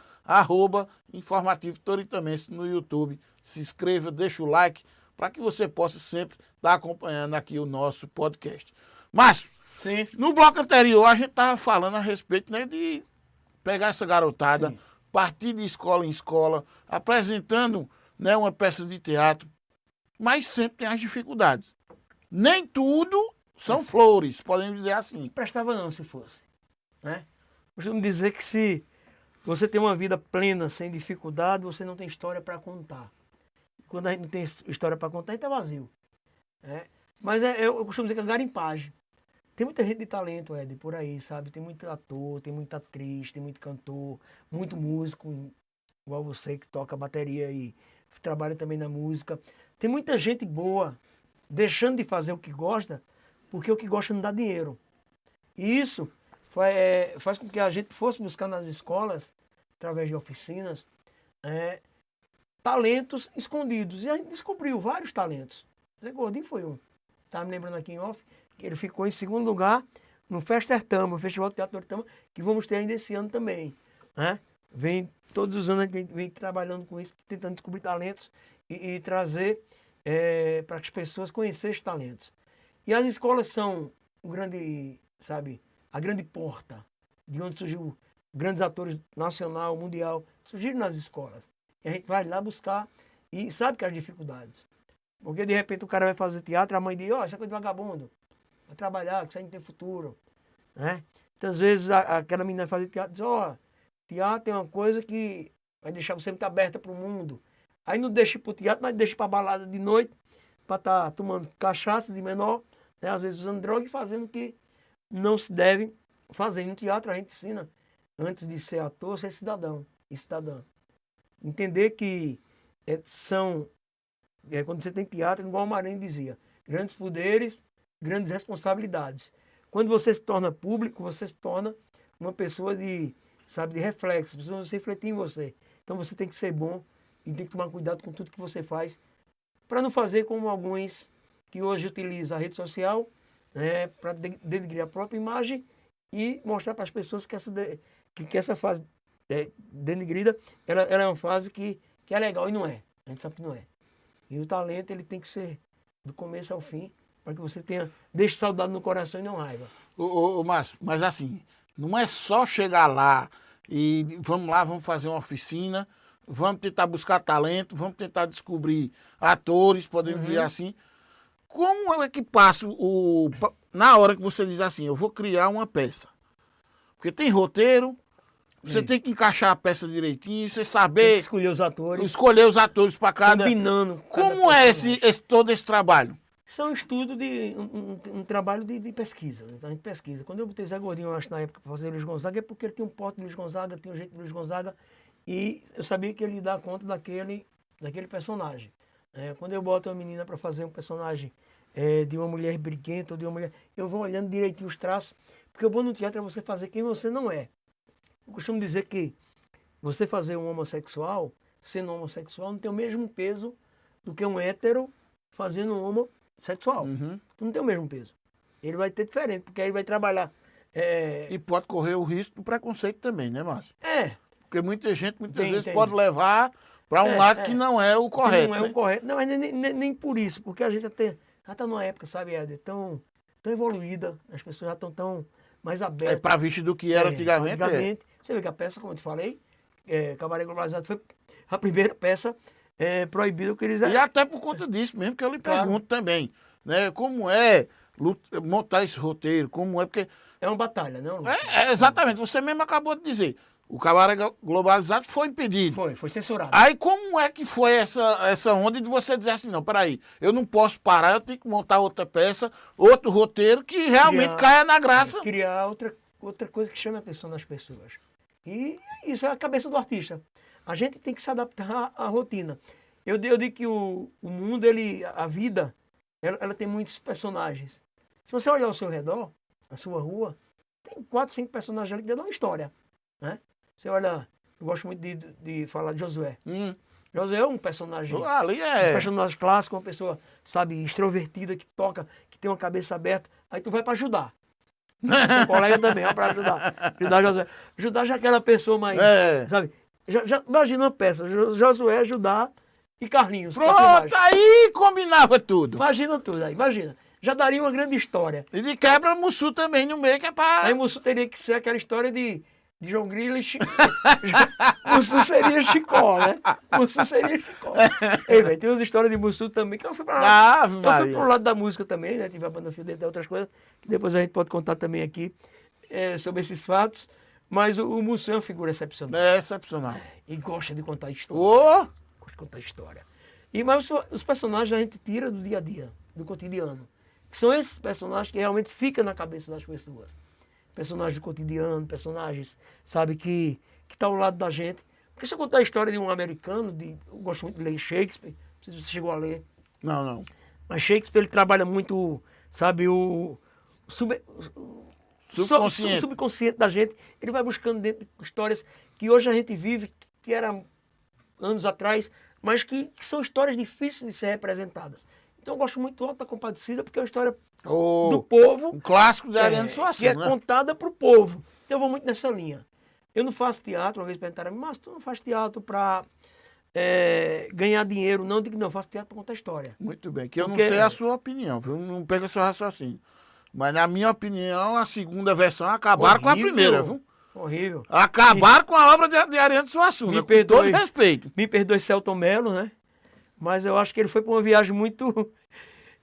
@Informativo Toritamense no YouTube. Se inscreva, deixa o like para que você possa sempre estar acompanhando aqui o nosso podcast. Márcio, Sim. no bloco anterior a gente estava falando a respeito, né, de pegar essa garotada, Sim. partir de escola em escola, apresentando, né, uma peça de teatro, mas sempre tem as dificuldades. Nem tudo são flores, podemos dizer assim. Prestava não se fosse, né? Costumo dizer que se você tem uma vida plena, sem dificuldade, você não tem história para contar. Quando a gente não tem história para contar, a gente tá vazio, né? Mas eu costumo dizer que é garimpagem. Tem muita gente de talento, Ed, por aí, sabe? Tem muito ator, tem muita atriz, tem muito cantor, muito músico, igual você que toca bateria e trabalha também na música. Tem muita gente boa deixando de fazer o que gosta, porque o que gosta não dá dinheiro. E isso faz com que a gente fosse buscar nas escolas, através de oficinas, talentos escondidos. E a gente descobriu vários talentos. Zé Gordinho foi um. Estava me lembrando aqui em off, que ele ficou em segundo lugar no Festertama, o Festival de Teatro Toritama, que vamos ter ainda esse ano também, né? Vem todos os anos a gente vem trabalhando com isso, tentando descobrir talentos e trazer para que as pessoas conheçam esses talentos. E as escolas são o grande, sabe, a grande porta de onde surgiu grandes atores nacional, mundial, surgiram nas escolas. E a gente vai lá buscar e sabe que as dificuldades. Porque de repente o cara vai fazer teatro, a mãe diz, essa coisa de vagabundo, vai trabalhar, que isso aí não tem futuro, né? Então às vezes aquela menina vai fazer teatro diz, teatro é uma coisa que vai deixar você muito aberta para o mundo. Aí não deixa para o teatro, mas deixa para balada de noite, para estar tomando cachaça de menor, né? Às vezes usando droga e fazendo o que não se deve fazer. No teatro a gente ensina, antes de ser ator, ser cidadão e cidadã. Entender que quando você tem teatro, igual o Maranhão dizia, grandes poderes, grandes responsabilidades. Quando você se torna público, você se torna uma pessoa de reflexo, precisa se refletir em você. Então você tem que ser bom e tem que tomar cuidado com tudo que você faz, para não fazer como alguns que hoje utilizam a rede social, né, para denegrir a própria imagem e mostrar para as pessoas que essa fase denegrida, ela é uma fase que é legal e não é. A gente sabe que não é. E o talento, ele tem que ser do começo ao fim, para que você deixe saudade no coração e não raiva. Ô, Márcio, mas assim, não é só chegar lá e vamos lá, vamos fazer uma oficina, vamos tentar buscar talento, vamos tentar descobrir atores, podemos dizer assim. Como é que passa na hora que você diz assim, eu vou criar uma peça? Porque tem roteiro, você tem que encaixar a peça direitinho, você Tem saber que escolher os atores para cada... combinando. Como é todo esse trabalho? Isso é um estudo um trabalho de pesquisa. Então a gente pesquisa. Quando eu botei Zé Gordinho, eu acho, na época, para fazer Luiz Gonzaga, é porque ele tinha um porte de Luiz Gonzaga, tinha um jeito de Luiz Gonzaga, e eu sabia que ele ia dar conta daquele personagem. Quando eu boto uma menina para fazer um personagem de uma mulher briguenta ou de uma mulher, eu vou olhando direitinho os traços, porque o bom no teatro é você fazer quem você não é. Eu costumo dizer que você fazer um homossexual, sendo homossexual, não tem o mesmo peso do que um hétero fazendo um homossexual. Não tem o mesmo peso. Ele vai ter diferente, porque aí ele vai trabalhar. E pode correr o risco do preconceito também, né, Márcio? Porque muita gente, muitas vezes, tem. pode levar para um lado que não é o correto. Não é o correto. Não, mas nem por isso, porque a gente já está numa época, sabe, Éder, tão evoluída, as pessoas já estão tão mais abertas. Para visto do que era antigamente. Você vê que a peça, como eu te falei, Cabaré Globalizado foi a primeira peça proibida que eles... E até por conta disso mesmo que eu lhe pergunto também, né? Como é montar esse roteiro, como é, porque... É uma batalha, não? Exatamente, você mesmo acabou de dizer, o Cabaré Globalizado foi impedido. Foi censurado. Aí como é que foi essa onda de você dizer assim, não, peraí, eu não posso parar, eu tenho que montar outra peça, outro roteiro que realmente caia na graça. Criar outra coisa que chame a atenção das pessoas. E isso é a cabeça do artista. A gente tem que se adaptar à rotina. Eu digo que o mundo, a vida, ela tem muitos personagens. Se você olhar ao seu redor, na sua rua, tem 4, 5 personagens ali que dão uma história, né? Você olha, eu gosto muito de falar de Josué. Josué é um personagem, um personagem clássico, uma pessoa, sabe, extrovertida, que toca, que tem uma cabeça aberta. Aí tu vai para ajudar. Seu colega também, para ajudar. Ajudar Josué. Judá já é aquela pessoa mais, sabe? Já imagina uma peça, Josué, Judá e Carlinhos. Pronto, aí combinava tudo. Imagina tudo aí, imagina. Já daria uma grande história. E de quebra Mussu também no meio, que é para... Aí Mussu teria que ser aquela história de João Grilo e Chicó. Mussu seria Chicó, né? Mussu seria Chicó. Ei, velho, tem umas histórias de Mussu também, que eu fui pra lá. Eu fui pro lado da música também, né? Tive a banda Fio dentro de outras coisas, que depois a gente pode contar também aqui sobre esses fatos. Mas o Mussu é uma figura excepcional. É excepcional. E gosta de contar história. Gosta de contar história. Mas os personagens a gente tira do dia a dia, do cotidiano. Que são esses personagens que realmente ficam na cabeça das pessoas. Personagens do cotidiano, personagens, sabe, que tá ao lado da gente. Porque se eu contar a história de um americano, eu gosto muito de ler Shakespeare, não sei se você chegou a ler. Não. Mas Shakespeare, ele trabalha muito, sabe, o subconsciente da gente. Ele vai buscando dentro de histórias que hoje a gente vive, que eram anos atrás, mas que são histórias difíceis de ser representadas. Então eu gosto muito do Auto da Compadecida, porque é uma história do povo. Um clássico de Ariano Suassuna. Que é contada para o povo. Então eu vou muito nessa linha. Eu não faço teatro, uma vez perguntaram, mas tu não faz teatro para ganhar dinheiro? Não, eu digo não, eu faço teatro para contar história. Muito bem, que eu não sei a sua opinião, viu? Não pega seu raciocínio. Mas na minha opinião, a segunda versão acabaram com a primeira, viu? Horrível. Acabaram com a obra de Ariano Suassuna, com todo respeito. Me perdoe, Celton Mello, né? Mas eu acho que ele foi para uma viagem muito...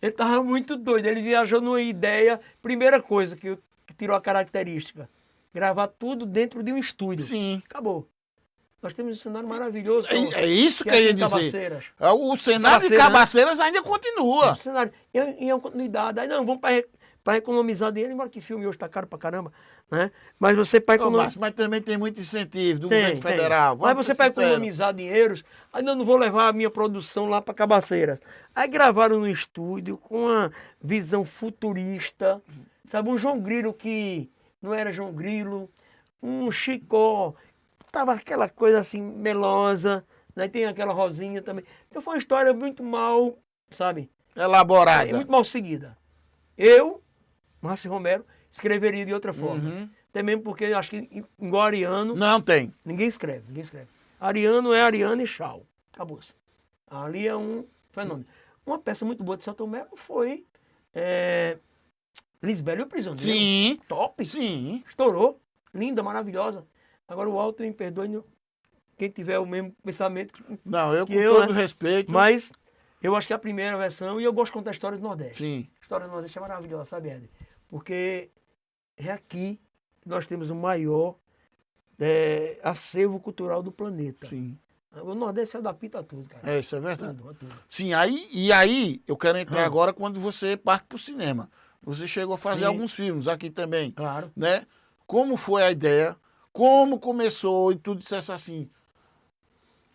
Ele estava muito doido. Ele viajou numa ideia... Primeira coisa que tirou a característica. Gravar tudo dentro de um estúdio. Sim. Acabou. Nós temos um cenário maravilhoso. É isso que eu ia dizer. Cabaceiras. O cenário de Cabaceiras, né? Ainda continua. O cenário. E é uma continuidade. Aí não, vamos para economizar dinheiro, embora que filme hoje está caro para caramba, né? Mas você para economizar... Mas também tem muito incentivo do governo federal. Mas você para economizar dinheiros, aí não vou levar a minha produção lá para Cabaceiras. Aí gravaram no estúdio com uma visão futurista, sabe? Um João Grilo que não era João Grilo, um Chicó, tava aquela coisa assim melosa, né? Tem aquela Rosinha também. Então foi uma história muito mal, sabe? Elaborada. Muito mal seguida. Eu, Márcio Romero, escreveria de outra forma. Até mesmo porque eu acho que igual Ariano, Não tem. ninguém escreve. Ariano é Ariano e Chau. Acabou-se. Ali é um fenômeno. Uma peça muito boa de Selton Mello foi Lisbela e o Prisioneiro. Sim. Top. Sim. Estourou. Linda, maravilhosa. Agora o Alto me perdoe quem tiver o mesmo pensamento Não, eu que com eu, todo né? respeito. Mas eu acho que é a primeira versão, e eu gosto de contar a história do Nordeste. Sim. A história do Nordeste é maravilhosa, sabe, Ed? Porque é aqui que nós temos o maior acervo cultural do planeta. Sim. O Nordeste se adapta a tudo, cara. É, isso é verdade. Tudo, a tudo. Sim, aí eu quero entrar agora quando você parte pro cinema. Você chegou a fazer Sim. alguns filmes aqui também, Claro. né? Como foi a ideia? Como começou e tudo dissesse assim,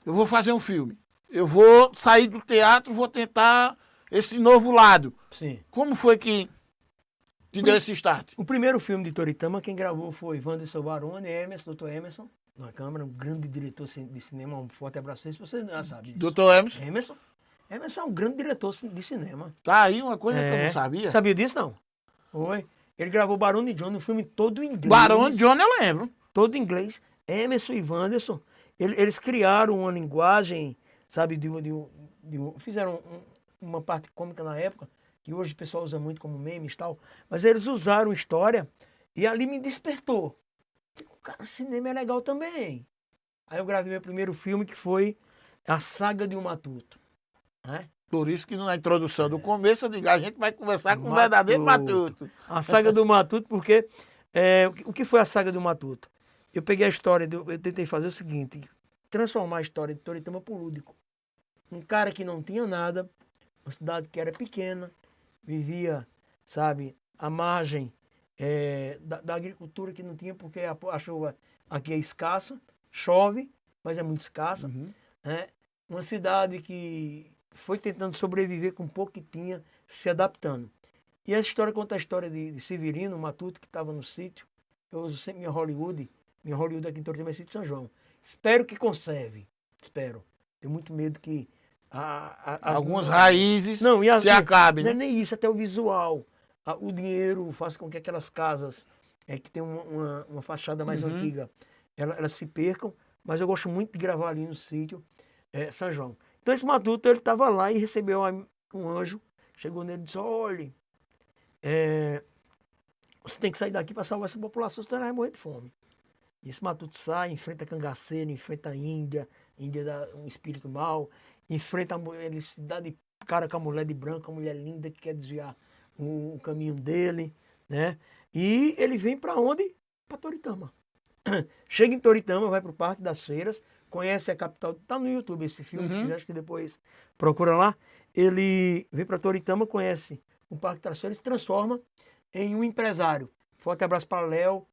eu vou fazer um filme. Eu vou sair do teatro, vou tentar esse novo lado. Sim. Como foi que te deu esse start? O primeiro filme de Toritama, quem gravou foi Wanderson Baroni, Dr. Emerson, na Câmara, um grande diretor de cinema, um forte abraço, se você já sabe disso. Dr. Emerson, Emerson é um grande diretor de cinema. tá aí uma coisa que eu não sabia. Sabia disso, não? Foi. Ele gravou Barão de John, um filme todo em inglês. Barão de John eu lembro. Todo em inglês. Emerson e Wanderson, eles criaram uma linguagem, sabe, fizeram uma parte cômica na época, que hoje o pessoal usa muito como memes e tal, mas eles usaram história e ali me despertou. Tipo, cara, cinema é legal também. Aí eu gravei meu primeiro filme, que foi A Saga de um Matuto. Né? Por isso que na introdução do começo eu digo, a gente vai conversar com o verdadeiro Matuto. A Saga do Matuto, porque o que foi a Saga do Matuto? Eu peguei a história, eu tentei fazer o seguinte, transformar a história de Toritama para o lúdico. Um cara que não tinha nada, uma cidade que era pequena, vivia, sabe, à margem da agricultura que não tinha, porque a chuva aqui é escassa, chove, mas é muito escassa. Né? Uma cidade que foi tentando sobreviver com o pouco que tinha, se adaptando. E essa história conta a história de Severino Matuto, que estava no sítio. Eu uso sempre minha Hollywood aqui em Toritama é sítio São João. Espero que conserve. Espero. Tenho muito medo que algumas raízes e se acabem. Não é Né? nem isso, até o visual. O dinheiro faz com que aquelas casas que tem uma fachada mais antiga, elas se percam. Mas eu gosto muito de gravar ali no sítio São João. Então esse Matuto, ele estava lá e recebeu um anjo. Chegou nele e disse, olha, você tem que sair daqui para salvar essa população, senão ela vai morrer de fome. E esse Matuto sai, enfrenta cangaceiro, enfrenta a Índia dá um espírito mau, enfrenta a mulher, ele se dá de cara com a mulher de branco, a mulher linda que quer desviar o caminho dele, né? E ele vem para onde? Para Toritama. Chega em Toritama, vai para o Parque das Feiras, conhece a capital, tá no YouTube esse filme, acho que depois procura lá. Ele vem para Toritama, conhece o Parque das Feiras, se transforma em um empresário. Forte abraço para Léo,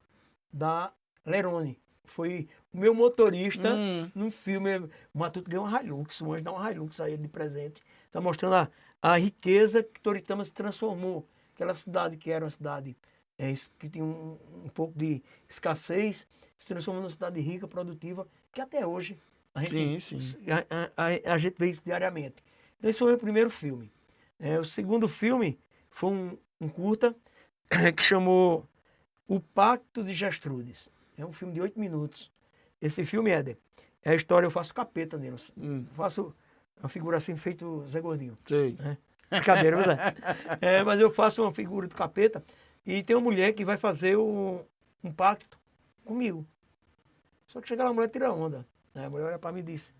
da Lerone. Foi o meu motorista no filme. O Matuto ganhou uma Hilux, o anjo dá uma Hilux a ele de presente. Está mostrando a riqueza que Toritama se transformou. Aquela cidade que era uma cidade que tinha um pouco de escassez, se transformou numa cidade rica, produtiva, que até hoje a gente vê isso diariamente. Então esse foi o meu primeiro filme. O segundo filme foi um curta que chamou O Pacto de Gertrudes. É um filme de 8 minutos. Esse filme, Éder, é a história, eu faço capeta nele. Eu faço uma figura assim, feito Zé Gordinho. Sei. Né? Brincadeira, mas mas eu faço uma figura do capeta e tem uma mulher que vai fazer um pacto comigo. Só que chega lá, a mulher tira onda. Né? A mulher olha pra mim e disse,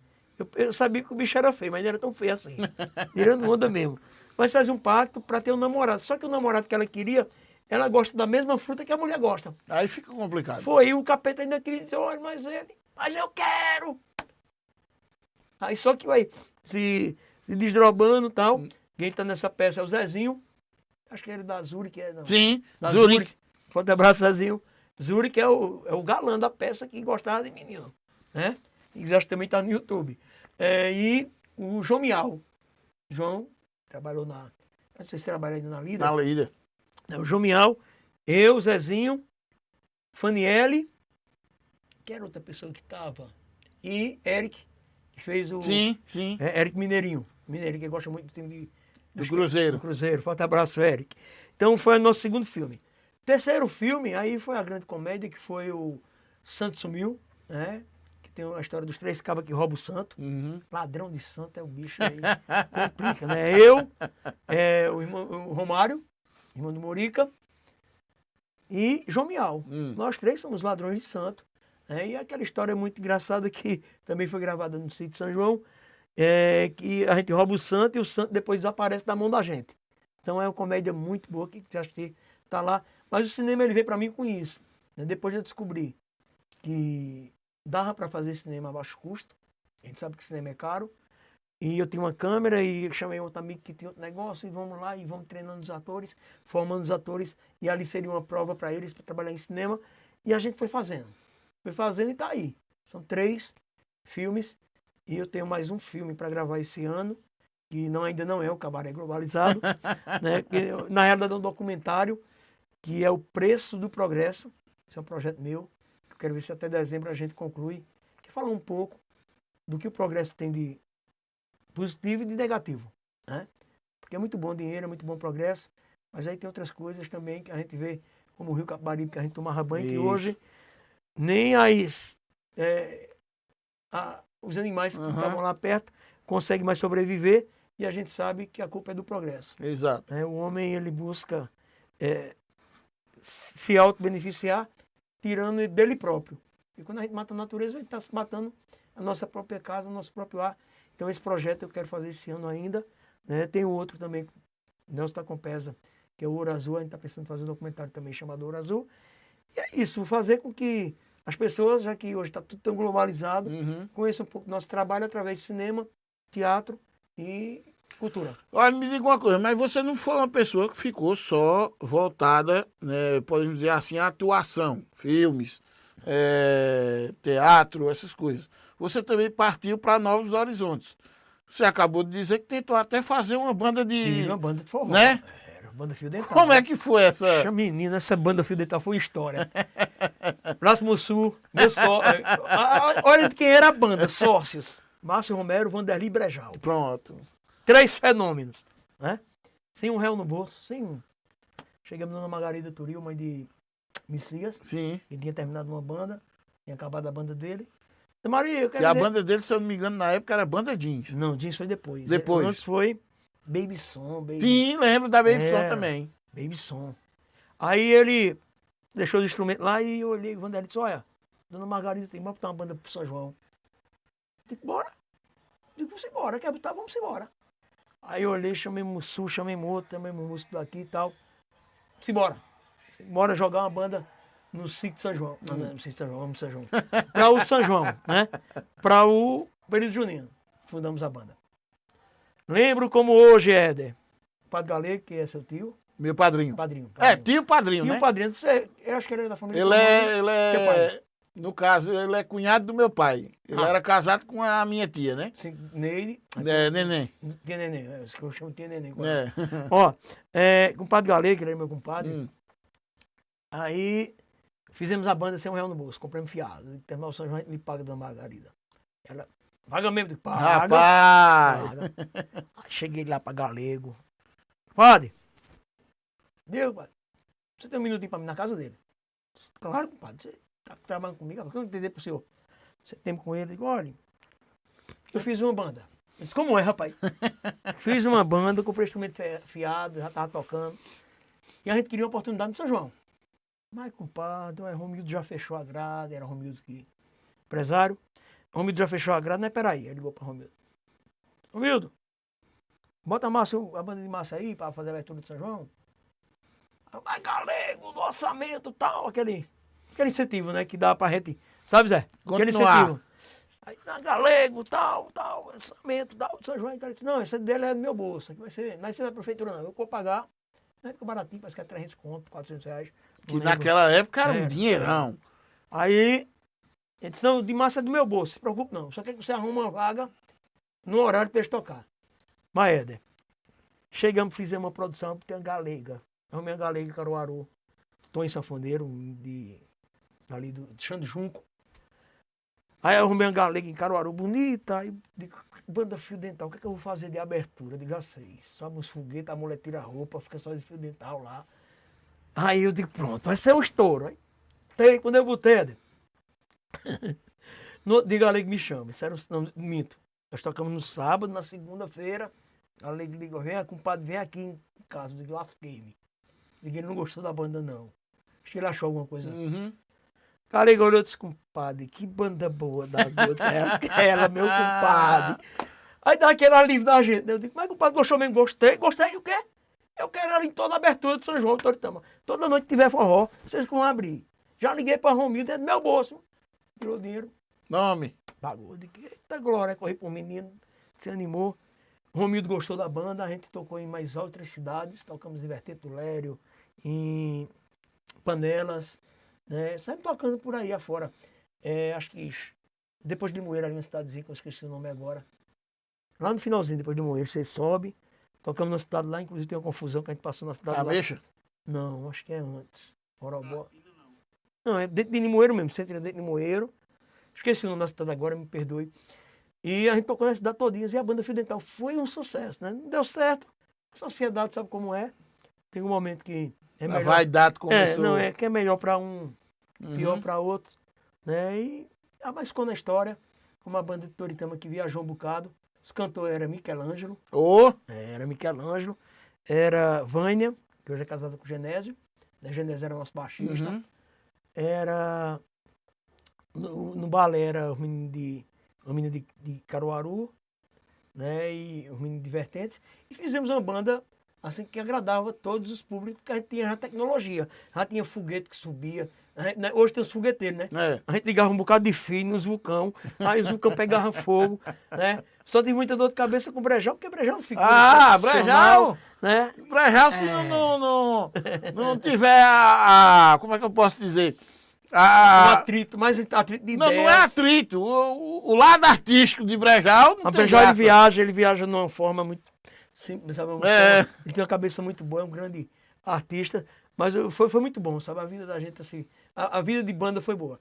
eu sabia que o bicho era feio, mas não era tão feio assim. Tirando onda mesmo. Mas faz um pacto para ter um namorado. Só que o namorado que ela queria, ela gosta da mesma fruta que a mulher gosta. Aí fica complicado. Foi, e o capeta ainda queria dizer, olha, mas eu quero! Aí só que vai se desdobando e tal. Quem tá nessa peça é o Zezinho. Acho que ele é da Zurich, não. Sim, Da Zurich. Forte abraço, Zezinho. Zurich é o galã da peça que gostava de menino. Né? E acho que também tá no YouTube. E o João Miau. João trabalhou não sei se trabalha ainda na Lida. Na Lida. O João Miau, eu, Zezinho, Faniele, que era outra pessoa que estava, e Eric, que fez o... Sim. Eric Mineirinho, que gosta muito do time Do Cruzeiro. do Cruzeiro. Forte abraço, Eric. Então foi o nosso segundo filme. terceiro filme, aí foi a grande comédia, que foi o Santo Sumiu, né? Que tem a história dos 3 cabas que roubam o santo. Uhum. Ladrão de santo é o bicho aí. Complica, né? Eu, o Romário, irmão do Morica, e João Miau. Nós 3 somos ladrões de santo. Né? E aquela história muito engraçada que também foi gravada no sítio de São João, que a gente rouba o santo e o santo depois desaparece da mão da gente. Então é uma comédia muito boa que acho que tá lá. Mas o cinema ele veio para mim com isso. Né? Depois eu descobri que dava para fazer cinema a baixo custo. A gente sabe que cinema é caro. E eu tinha uma câmera e chamei outro amigo que tinha outro negócio e vamos lá e vamos treinando os atores, formando os atores. E ali seria uma prova para eles para trabalhar em cinema. E a gente foi fazendo. Foi fazendo e tá aí. São 3 filmes. E eu tenho mais um filme para gravar esse ano, que ainda não é o Cabaré Globalizado. Né? Na realidade é um documentário que é O Preço do Progresso. Esse é um projeto meu. Que eu quero ver se até dezembro a gente conclui. Que fala um pouco do que o progresso tem de positivo e de negativo. Né? Porque é muito bom dinheiro, é muito bom progresso. Mas aí tem outras coisas também que a gente vê, como o Rio Capibaribe, que a gente tomava banho, que hoje nem os animais que estavam lá perto conseguem mais sobreviver, e a gente sabe que a culpa é do progresso. Exato. O homem ele busca se auto-beneficiar, tirando dele próprio. E quando a gente mata a natureza, a gente está matando a nossa própria casa, o nosso próprio ar. Então esse projeto eu quero fazer esse ano ainda. Né? Tem outro também, Nelson Tacompesa, que é o Ouro Azul. A gente está pensando em fazer um documentário também chamado Ouro Azul. E é isso, fazer com que as pessoas, já que hoje está tudo tão globalizado, conheçam um pouco do nosso trabalho através de cinema, teatro e cultura. Olha, me diga uma coisa, mas você não foi uma pessoa que ficou só voltada, né, podemos dizer assim, à atuação, filmes, teatro, essas coisas. Você também partiu para novos horizontes. Você acabou de dizer que tentou até fazer uma banda de... Uma banda de forró. Né? Era uma banda Fio Dental. Como é que foi essa... Poxa, menina, essa banda Fio Dental foi história. Próximo Sul, meu sócio... Olha de quem era a banda, sócios. Márcio Romero, Vanderly Brejal. Pronto. 3 fenômenos. Né? Sem um réu no bolso, sem um. Chegamos na Margarida Turil, mãe de Messias. Sim. Ele tinha terminado uma banda, tinha acabado a banda dele. Maria, eu quero E a banda dele, se eu não me engano, na época era Banda Jeans. Não, Jeans foi depois. Depois. Antes foi Baby Som. Sim, lembro da Baby Som também. Baby Som. Aí ele deixou os instrumentos lá e eu olhei, o Vanderly disse, olha, Dona Margarida tem que botar uma banda pro São João. Eu digo, bora. Eu digo, vamos embora, quer botar, vamos embora. Aí eu olhei, chamei o Sul, chamei outro, chamei o músico daqui e tal. Simbora. Bora jogar uma banda no sítio de São João. Não, no sítio de São João, vamos São João. Para o São João, né? Para o período junino. Fundamos a banda. Lembro como hoje, Éder. O Padre Galego, que é seu tio. Meu padrinho. Padrinho. Tio padrinho, né? Tio padrinho. Eu acho que ele era da família. Ele é no caso, ele é cunhado do meu pai. Ele era casado com a minha tia, né? Sim, Neide. Neném. Tia Neném. Eu chamo Tia Neném. Ó, com o Padre Galego, que ele era meu compadre. Aí fizemos a banda sem um real no bolso, compramos fiado. Terminar o São João, a gente me paga da Margarida. Ela, paga mesmo, paga. Rapaz! Paga. Aí cheguei lá pra Galego. Padre, Deus, padre, você tem um minutinho pra mim na casa dele? Claro, compadre, você tá trabalhando comigo, eu não entender pro senhor. Você tem com ele? Eu digo, olha, eu fiz uma banda. Eu disse, como é, rapaz? Fiz uma banda, comprei instrumento fiado, já tava tocando. E a gente queria uma oportunidade no São João. Mas, compadre, o Romildo já fechou a grade, era Romildo que... empresário. Romildo já fechou a grade, não é, peraí. Ele ligou para Romildo. Romildo, bota a banda de massa aí para fazer a abertura de São João. Vai, Galego, do orçamento, tal, aquele incentivo, né, que dá pra gente, sabe, Zé? Aquele incentivo. Aí, Galego, tal, orçamento, tal, São João. Então, ele disse, não, esse dele é do meu bolso, aqui vai ser, não vai ser da prefeitura, não, eu vou pagar. Não é baratinho, parece que é 300 conto, 400 reais. Que naquela época era um dinheirão. Aí, ele disse, não, de massa é do meu bolso, se preocupe não. Só quer que você arruma uma vaga no horário para eles tocar. Mas, Éder, chegamos, fizemos uma produção, porque é uma galega. Arrumei uma galega em Caruaru. Estou em Sanfoneiro, ali do Xande Junco. Aí eu arrumei uma galega em Caruaru, bonita. Aí digo, banda Fio Dental, o que é que eu vou fazer de abertura? Eu digo, já sei. Sobe uns foguetes, a mulher tira a roupa, fica só de fio dental lá. Aí eu digo, pronto, vai ser um estouro. Aí, quando eu botei, no outro dia a Lei me chama. Isso era não, minto. Nós tocamos no sábado, na segunda-feira, a Lei liga, vem, compadre, vem aqui em casa. Eu digo, lasquei-me. Ninguém não gostou da banda, não. Acho que ele achou alguma coisa. Cara, ele olhou e disse, compadre, que banda boa da gota é aquela, meu compadre. Aí dá aquele alívio da gente. Eu digo, mas compadre, gostou mesmo? Gostei. Gostei o quê? Eu quero ela em toda a abertura de São João, de Toritama. Toda noite que tiver forró, vocês vão abrir. Já liguei para Romildo, dentro do meu bolso. Tirou dinheiro. Nome. Pagou. De que eita glória, corri pro menino, se animou. Romildo gostou da banda, a gente tocou em mais outras cidades, tocamos em Vertente do Lério, em Panelas, né? Sempre tocando por aí afora. Acho que depois de Moeiro, ali uma cidadezinha, que eu esqueci o nome agora. Lá no finalzinho, depois de Moeiro, você sobe. Tocamos na cidade lá, inclusive tem uma confusão que a gente passou na cidade lá. Ameixa? Não, acho que é antes. Orobó. Não, é dentro de Limoeiro mesmo, centro dentro de Limoeiro. Esqueci o nome da cidade agora, me perdoe. E a gente tocou na cidade todinha e a banda Fio Dental foi um sucesso, né? Não deu certo. A sociedade sabe como é. Tem um momento que é melhor. A vaidade começou. Não, é que é melhor para um, pior para outro. Né? E mas ficou na história, como a banda de Toritama que viajou um bocado. Os cantores eram Michelangelo. Era Michelangelo. Era Vânia, que hoje é casada com o Genésio. Né? Genésio era nosso baixista. Era. No balé era o menino de Caruaru, né? E os meninos de Vertentes. E fizemos uma banda assim que agradava todos os públicos, porque a gente tinha já tecnologia. Já tinha foguete que subia. Né? Hoje tem os fogueteiros, né? A gente ligava um bocado de fio nos vulcão, aí os vulcão pegavam fogo, né? Só tive muita dor de cabeça com o Brejal, porque Brejal não fica. Brejal! Né? Brejal, se não tiver como é que eu posso dizer? Um atrito, mais atrito de ideias. Não é atrito. O lado artístico de Brejal não tem Brejal ele viaja de uma forma muito simples, sabe? Ele tem uma cabeça muito boa, é um grande artista, mas foi muito bom, sabe? A vida da gente, assim, a vida de banda foi boa.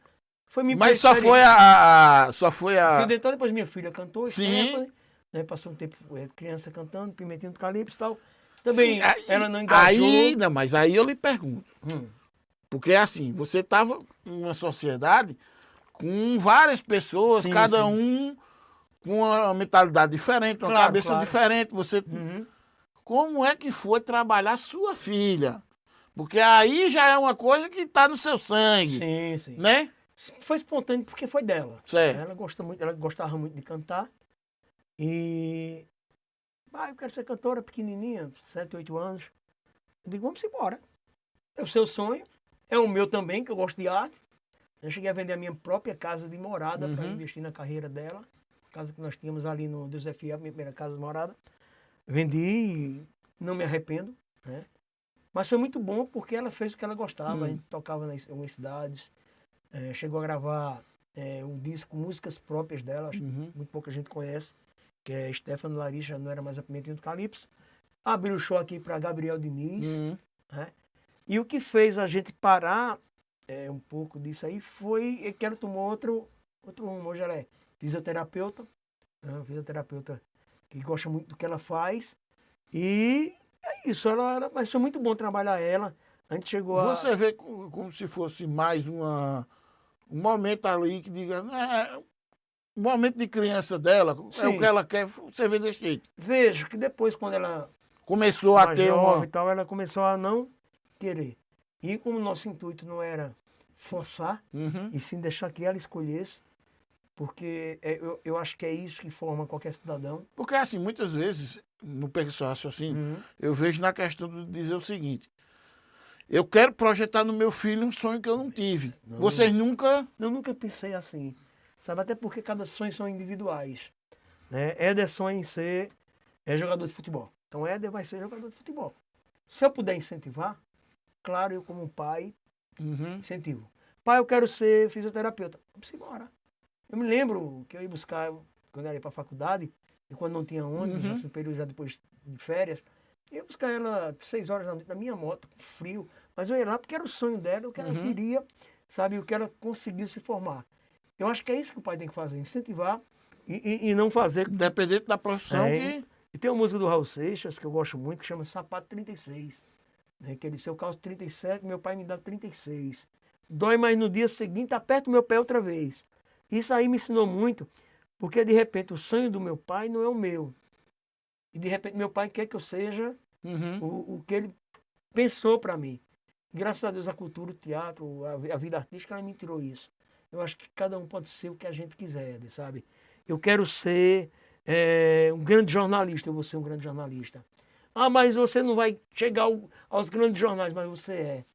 Mas só foi a... Fio Dental, depois minha filha cantou, Sim. Né? Passou um tempo criança cantando, Pimentinho do Calypso e tal. Também Sim, ela não engajou. Mas aí eu lhe pergunto. Porque assim, você estava em uma sociedade com várias pessoas, cada um com uma mentalidade diferente, uma cabeça diferente. Você, como é que foi trabalhar sua filha? Porque aí já é uma coisa que está no seu sangue. Sim. Né? Foi espontâneo porque foi dela. Certo. Ela gostava muito de cantar. E... eu quero ser cantora pequenininha, 7, 8 anos. Eu digo, vamos embora. É o seu sonho. É o meu também, que eu gosto de arte. Eu cheguei a vender a minha própria casa de morada para investir na carreira dela. A casa que nós tínhamos ali no Deus F.A., minha primeira casa de morada. Vendi e não me arrependo, né? Mas foi muito bom porque ela fez o que ela gostava. A gente tocava nas algumas cidades. Chegou a gravar um disco com músicas próprias dela. Acho que muito pouca gente conhece. Que é Stefano Larissa, não era mais a Pimentinha do Calypso. Abriu o show aqui para Gabriel Diniz. Né? E o que fez a gente parar um pouco disso aí foi que ela tomou outro rumo. Hoje ela é fisioterapeuta, né? Fisioterapeuta que gosta muito do que ela faz. E é isso, mas foi muito bom trabalhar ela. A gente chegou a... Você vê como se fosse mais um momento ali que diga... um momento de criança dela, é o que ela quer, você vê desse jeito. Vejo que depois, quando ela começou a ter uma... e tal, ela começou a não querer. E como o nosso intuito não era forçar, e sim deixar que ela escolhesse, porque eu acho que é isso que forma qualquer cidadão. Porque assim, muitas vezes, no pessoal raciocínio, eu vejo na questão de dizer o seguinte: eu quero projetar no meu filho um sonho que eu não tive. Vocês nunca... Eu nunca pensei assim, sabe? Até porque cada sonho são individuais. Né? Éder sonha em ser jogador de futebol. Então Éder vai ser jogador de futebol. Se eu puder incentivar, claro, eu como pai, incentivo. Pai, eu quero ser fisioterapeuta. Vamos embora. Eu me lembro que eu ia buscar, quando eu ia para a faculdade, e quando não tinha ônibus, já no período já depois de férias, eu ia buscar ela 6 horas da noite na minha moto, com frio. Mas eu ia lá porque era o sonho dela, o que ela queria, sabe, o que ela conseguiu se formar. Eu acho que é isso que o pai tem que fazer, incentivar e não fazer... Dependente da profissão. E tem uma música do Raul Seixas, que eu gosto muito, que chama Sapato 36. Né? Que ele disse, eu calço 37, meu pai me dá 36. Dói, mas no dia seguinte aperta o meu pé outra vez. Isso aí me ensinou muito, porque de repente o sonho do meu pai não é o meu. E de repente meu pai quer que eu seja o que ele pensou para mim. Graças a Deus a cultura, o teatro, a vida artística, ela me tirou isso. Eu acho que cada um pode ser o que a gente quiser, sabe? Eu quero ser um grande jornalista, eu vou ser um grande jornalista. Ah, mas você não vai chegar aos grandes jornais, mas você é.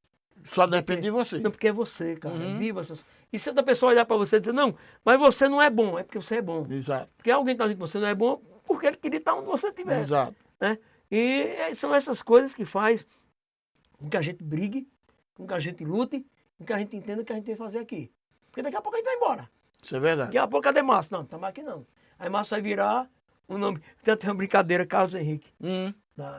Só depende de você. Não, porque é você, cara. Viva seus... E se outra pessoa olhar para você e dizer, não, mas você não é bom, é porque você é bom. Exato. Porque alguém está dizendo que você não é bom, porque ele queria estar onde você estivesse. Exato. Né? E são essas coisas que faz com que a gente brigue, com que a gente lute, com que a gente entenda o que a gente tem que fazer aqui. Porque daqui a pouco a gente vai embora. Isso é verdade. Daqui a pouco, cadê Márcio? Não, estamos aqui não. Aí Márcio vai virar um nome. Tem uma brincadeira, Carlos Henrique.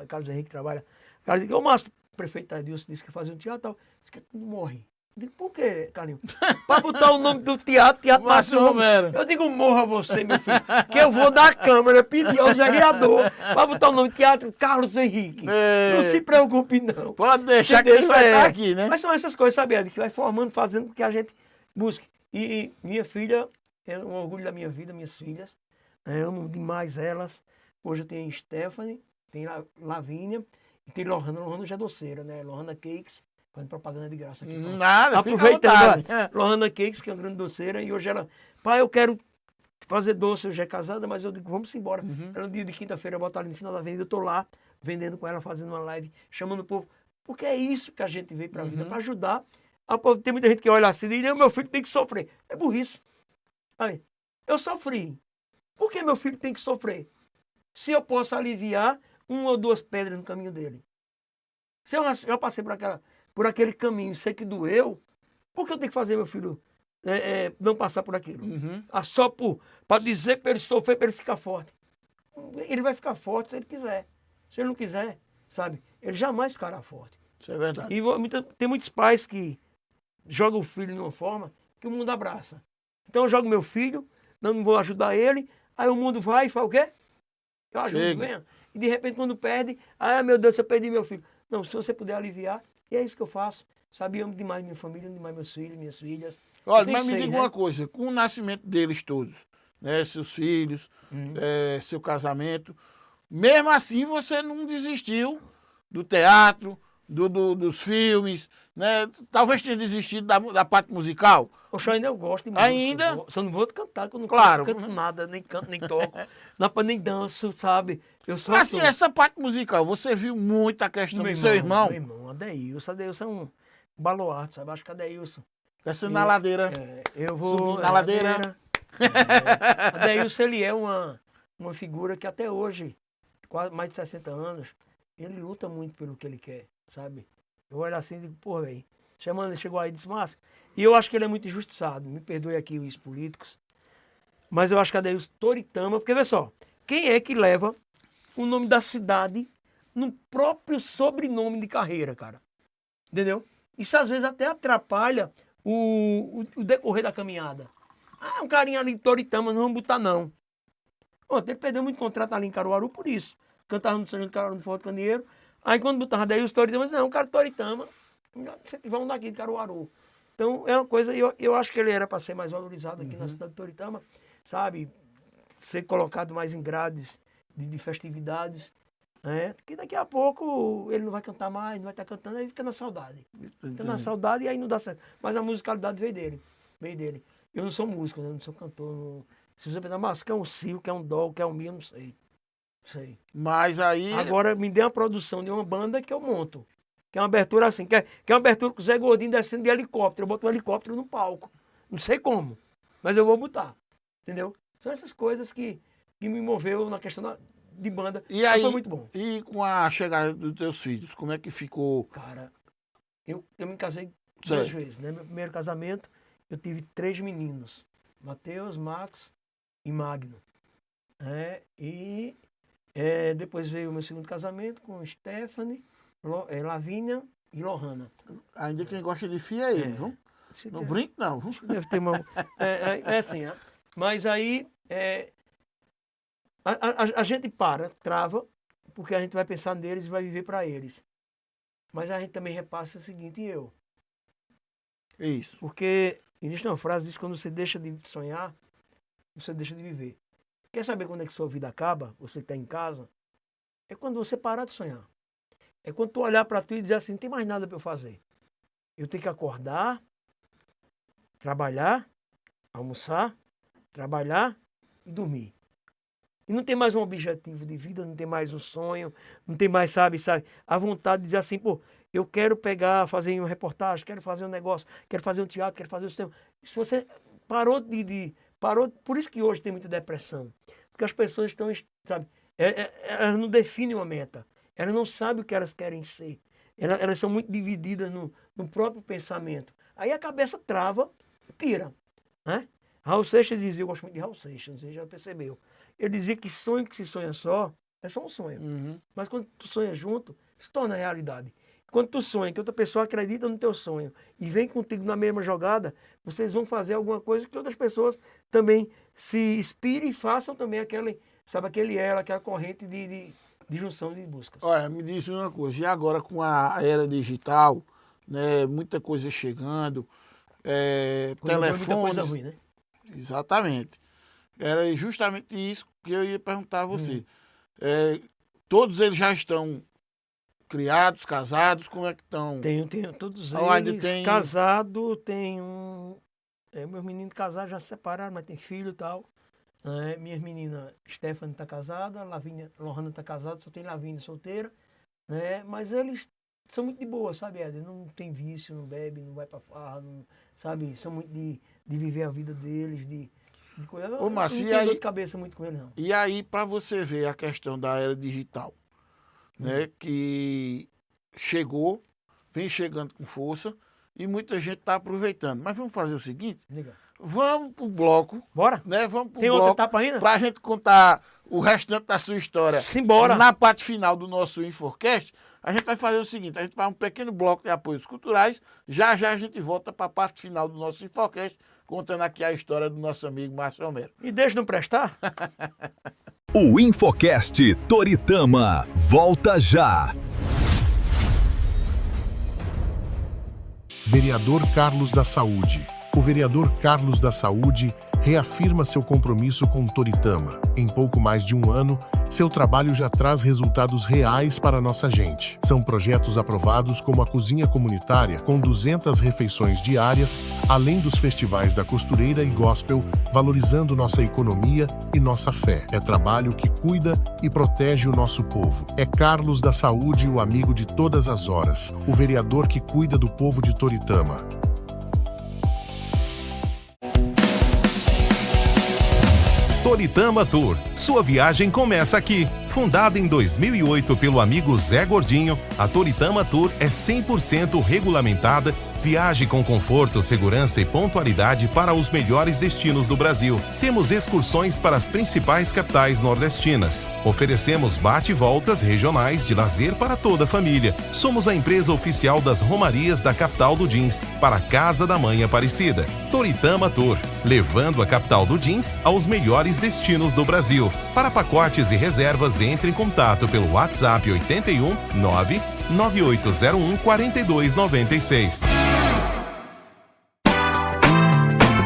Carlos Henrique trabalha. Carlos Henrique, ô Márcio, o prefeito Tadilson disse que fazia um teatro e tal. Disse que tudo morre. Eu digo, por quê, Carlinhos? Para botar o nome do teatro Márcio Romero. Eu digo, morra você, meu filho. Que eu vou dar a Câmara pedir aos vereadores para botar o nome do teatro Carlos Henrique. Não se preocupe, não. Pode deixar que ele vai estar aqui, né? Mas são essas coisas, sabe, Ed, que vai formando, fazendo com que a gente busque. E minha filha é um orgulho da minha vida, minhas filhas. Eu amo demais elas. Hoje eu tenho Stephanie, tem Lavínia e tem Lohana. Lohana já é doceira, né? Lohana Cakes, fazendo propaganda de graça aqui. Então, Nada, aproveitando, Lohana Cakes, que é uma grande doceira, e hoje ela, pai, eu quero fazer doce, eu já é casada, mas eu digo, vamos embora. Ela, no dia de quinta-feira, bota ali no final da avenida, eu tô lá, vendendo com ela, fazendo uma live, chamando o povo. Porque é isso que a gente veio pra vida, para ajudar. Tem muita gente que olha assim e diz, meu filho tem que sofrer. É burrice. Aí, eu sofri. Por que meu filho tem que sofrer? Se eu posso aliviar uma ou duas pedras no caminho dele. Se eu passei por aquele caminho e sei que doeu, por que eu tenho que fazer meu filho não passar por aquilo? Só para dizer para ele sofrer, para ele ficar forte. Ele vai ficar forte se ele quiser. Se ele não quiser, sabe? Ele jamais ficará forte. Isso é verdade. E tem muitos pais que jogam o filho de uma forma que o mundo abraça. Então eu jogo meu filho, não vou ajudar ele, aí o mundo vai e faz o quê? Eu ajudo, venha. E de repente quando perde, meu Deus, eu perdi meu filho. Não, se você puder aliviar, e é isso que eu faço. Sabe, eu amo demais minha família, amo demais meus filhos, minhas filhas. Olha, mas me diga uma coisa, com o nascimento deles todos, né, seus filhos, seu casamento, mesmo assim você não desistiu do teatro, dos filmes, né? Talvez tenha desistido da parte musical. Poxa, ainda eu gosto de música. Ainda? Só não vou cantar, que eu não Claro. canto nada, nem canto, nem toco. Nem danço, sabe? Eu sou Assim, essa parte musical, você viu muito a questão do seu irmão? Meu irmão, Adeilson é um baluarte, sabe? Acho que Adeilson. Descendo na ladeira. Eu vou... Subindo na ladeira. Adeilson, ele é uma figura que até hoje, quase mais de 60 anos, ele luta muito pelo que ele quer, sabe? Eu olho assim e digo, pô, velho, ele chegou aí e disse, Márcio, e eu acho que ele é muito injustiçado, me perdoe aqui os políticos, mas eu acho que Adeilson Toritama, porque vê só, quem é que leva o nome da cidade no próprio sobrenome de carreira, cara? Entendeu? Isso às vezes até atrapalha o decorrer da caminhada. Um carinha ali de Toritama, não vamos botar não. Pronto, ele perdeu muito contrato ali em Caruaru por isso. Cantava no São João de Caruaru, no Forró do Candeeiro. Aí quando botava Adeilson Toritama, não, cara, Toritama, vamos daqui de Caruaru. Então é uma coisa, eu acho que ele era para ser mais valorizado aqui na cidade de Toritama, sabe? Ser colocado mais em grades de festividades, né? Que daqui a pouco ele não vai cantar mais, não vai estar cantando, aí fica na saudade. Fica na saudade e aí não dá certo. Mas a musicalidade veio dele. Eu não sou músico, né? Eu não sou cantor. Não... Se você pensar, mas quer um sil, quer um dó, quer um mi, eu não sei. Sei. Mas aí... Agora me dê uma produção de uma banda que eu monto. Que é uma abertura assim, que é uma abertura com o Zé Gordinho descendo de helicóptero. Eu boto um helicóptero no palco. Não sei como, mas eu vou botar. Entendeu? São essas coisas que me moveu na questão de banda. E aí, foi muito bom. E com a chegada dos teus filhos, como é que ficou? Cara, eu me casei Certo. 2 vezes, né? Meu primeiro casamento, eu tive 3 meninos. Mateus, Max e Magno. Depois veio o meu segundo casamento com Stephanie, Lavínia e Lohana. Ainda quem gosta de fia é ele, viu? Não brinca não, viu? Deve ter uma... assim, mas aí a gente trava, porque a gente vai pensar neles e vai viver para eles. mas a gente também repassa o seguinte, e eu? Isso. Porque existe uma frase que diz que quando você deixa de sonhar, você deixa de viver. Quer saber quando é que sua vida acaba? Você que está em casa? É quando você parar de sonhar. É quando tu olhar para tu e dizer assim, não tem mais nada para eu fazer. Eu tenho que acordar, trabalhar, almoçar, trabalhar e dormir. E não tem mais um objetivo de vida, não tem mais um sonho, não tem mais, sabe, a vontade de dizer assim, pô, eu quero pegar, fazer uma reportagem, quero fazer um negócio, quero fazer um teatro, quero fazer um cinema. Se você parou parou, por isso que hoje tem muita depressão. Porque as pessoas estão, sabe, elas não definem uma meta. Elas não sabem o que elas querem ser. Elas são muito divididas no próprio pensamento. Aí a cabeça trava e pira, né? Raul Seixas dizia, eu gosto muito de Raul Seixas, não sei se já percebeu. Ele dizia que sonho que se sonha só, é só um sonho. Uhum. Mas quando tu sonha junto, se torna realidade. Quando tu sonha que outra pessoa acredita no teu sonho e vem contigo na mesma jogada, vocês vão fazer alguma coisa que outras pessoas também se inspirem e façam também aquela corrente de junção de buscas. Olha, me diz uma coisa, e agora com a era digital, né, muita coisa chegando, telefones... Muita coisa ruim, né? Exatamente. Era justamente isso que eu ia perguntar a você. Todos eles já estão criados, casados, como é que estão? Tenho todos eles. Ainda tem... Casado, tem um... meus meninos casados já se separaram, mas tem filho e tal. Minhas meninas, Stephanie está casada, Lohana está casada, só tem Lavínia solteira. Né? Mas eles são muito de boa, sabe, Éder? Não tem vício, não bebe, não vai pra farra, não, sabe? São muito de viver a vida deles, de coisa. Ô, Márcio, não tem dor de cabeça muito com ele, não. E aí, para você ver a questão da era digital, né? Que vem chegando com força e muita gente está aproveitando. Mas vamos fazer o seguinte? Diga. Vamos pro bloco. Bora? Né? Vamos pro Tem bloco. outra etapa ainda? Pra gente contar o restante da sua história. Simbora. Na parte final do nosso Inforcast, a gente vai fazer o seguinte, a gente faz um pequeno bloco de apoios culturais, já a gente volta para a parte final do nosso Inforcast, contando aqui a história do nosso amigo Márcio Romero. E deixa não prestar? O Infocast Toritama volta já. Vereador Carlos da Saúde. O vereador Carlos da Saúde reafirma seu compromisso com Toritama. Em pouco mais de um ano, seu trabalho já traz resultados reais para nossa gente. São projetos aprovados como a cozinha comunitária, com 200 refeições diárias, além dos festivais da costureira e gospel, valorizando nossa economia e nossa fé. É trabalho que cuida e protege o nosso povo. É Carlos da Saúde, o amigo de todas as horas, o vereador que cuida do povo de Toritama. Toritama Tour. Sua viagem começa aqui. Fundada em 2008 pelo amigo Zé Gordinho, a Toritama Tour é 100% regulamentada. Viaje com conforto, segurança e pontualidade para os melhores destinos do Brasil. Temos excursões para as principais capitais nordestinas. Oferecemos bate-voltas regionais de lazer para toda a família. Somos a empresa oficial das romarias da capital do jeans, para a Casa da Mãe Aparecida. Toritama Tour, levando a capital do jeans aos melhores destinos do Brasil. Para pacotes e reservas, entre em contato pelo WhatsApp 81 99801 4296.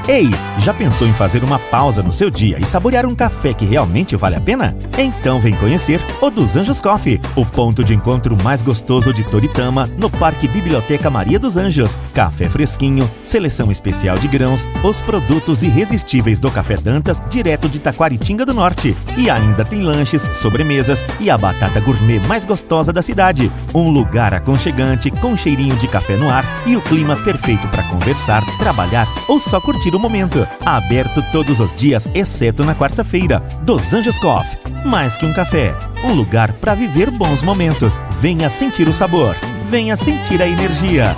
Ei, já pensou em fazer uma pausa no seu dia e saborear um café que realmente vale a pena? Então vem conhecer o Dos Anjos Coffee, o ponto de encontro mais gostoso de Toritama, no Parque Biblioteca Maria dos Anjos. Café fresquinho, seleção especial de grãos, os produtos irresistíveis do Café Dantas, direto de Taquaritinga do Norte. E ainda tem lanches, sobremesas e a batata gourmet mais gostosa da cidade. Um lugar aconchegante, com cheirinho de café no ar e o clima perfeito para conversar, trabalhar ou só curtir o momento. Aberto todos os dias, exceto na quarta-feira. Dos Anjos Coffee. Mais que um café, um lugar para viver bons momentos. Venha sentir o sabor. Venha sentir a energia.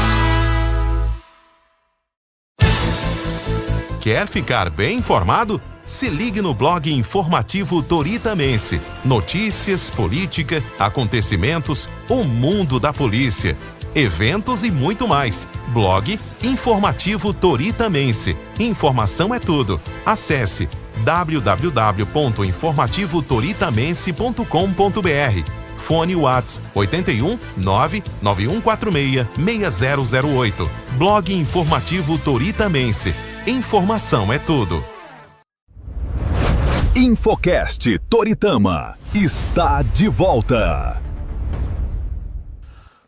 Quer ficar bem informado? Se ligue no blog informativo Toritamense. Notícias, política, acontecimentos, o mundo da polícia, eventos e muito mais. Blog Informativo Toritamense. Informação é tudo. Acesse www.informativotoritamense.com.br. Fone Whats 81 99146 6008. Blog informativo Toritamense. Informação é tudo. Infocast Toritama está de volta.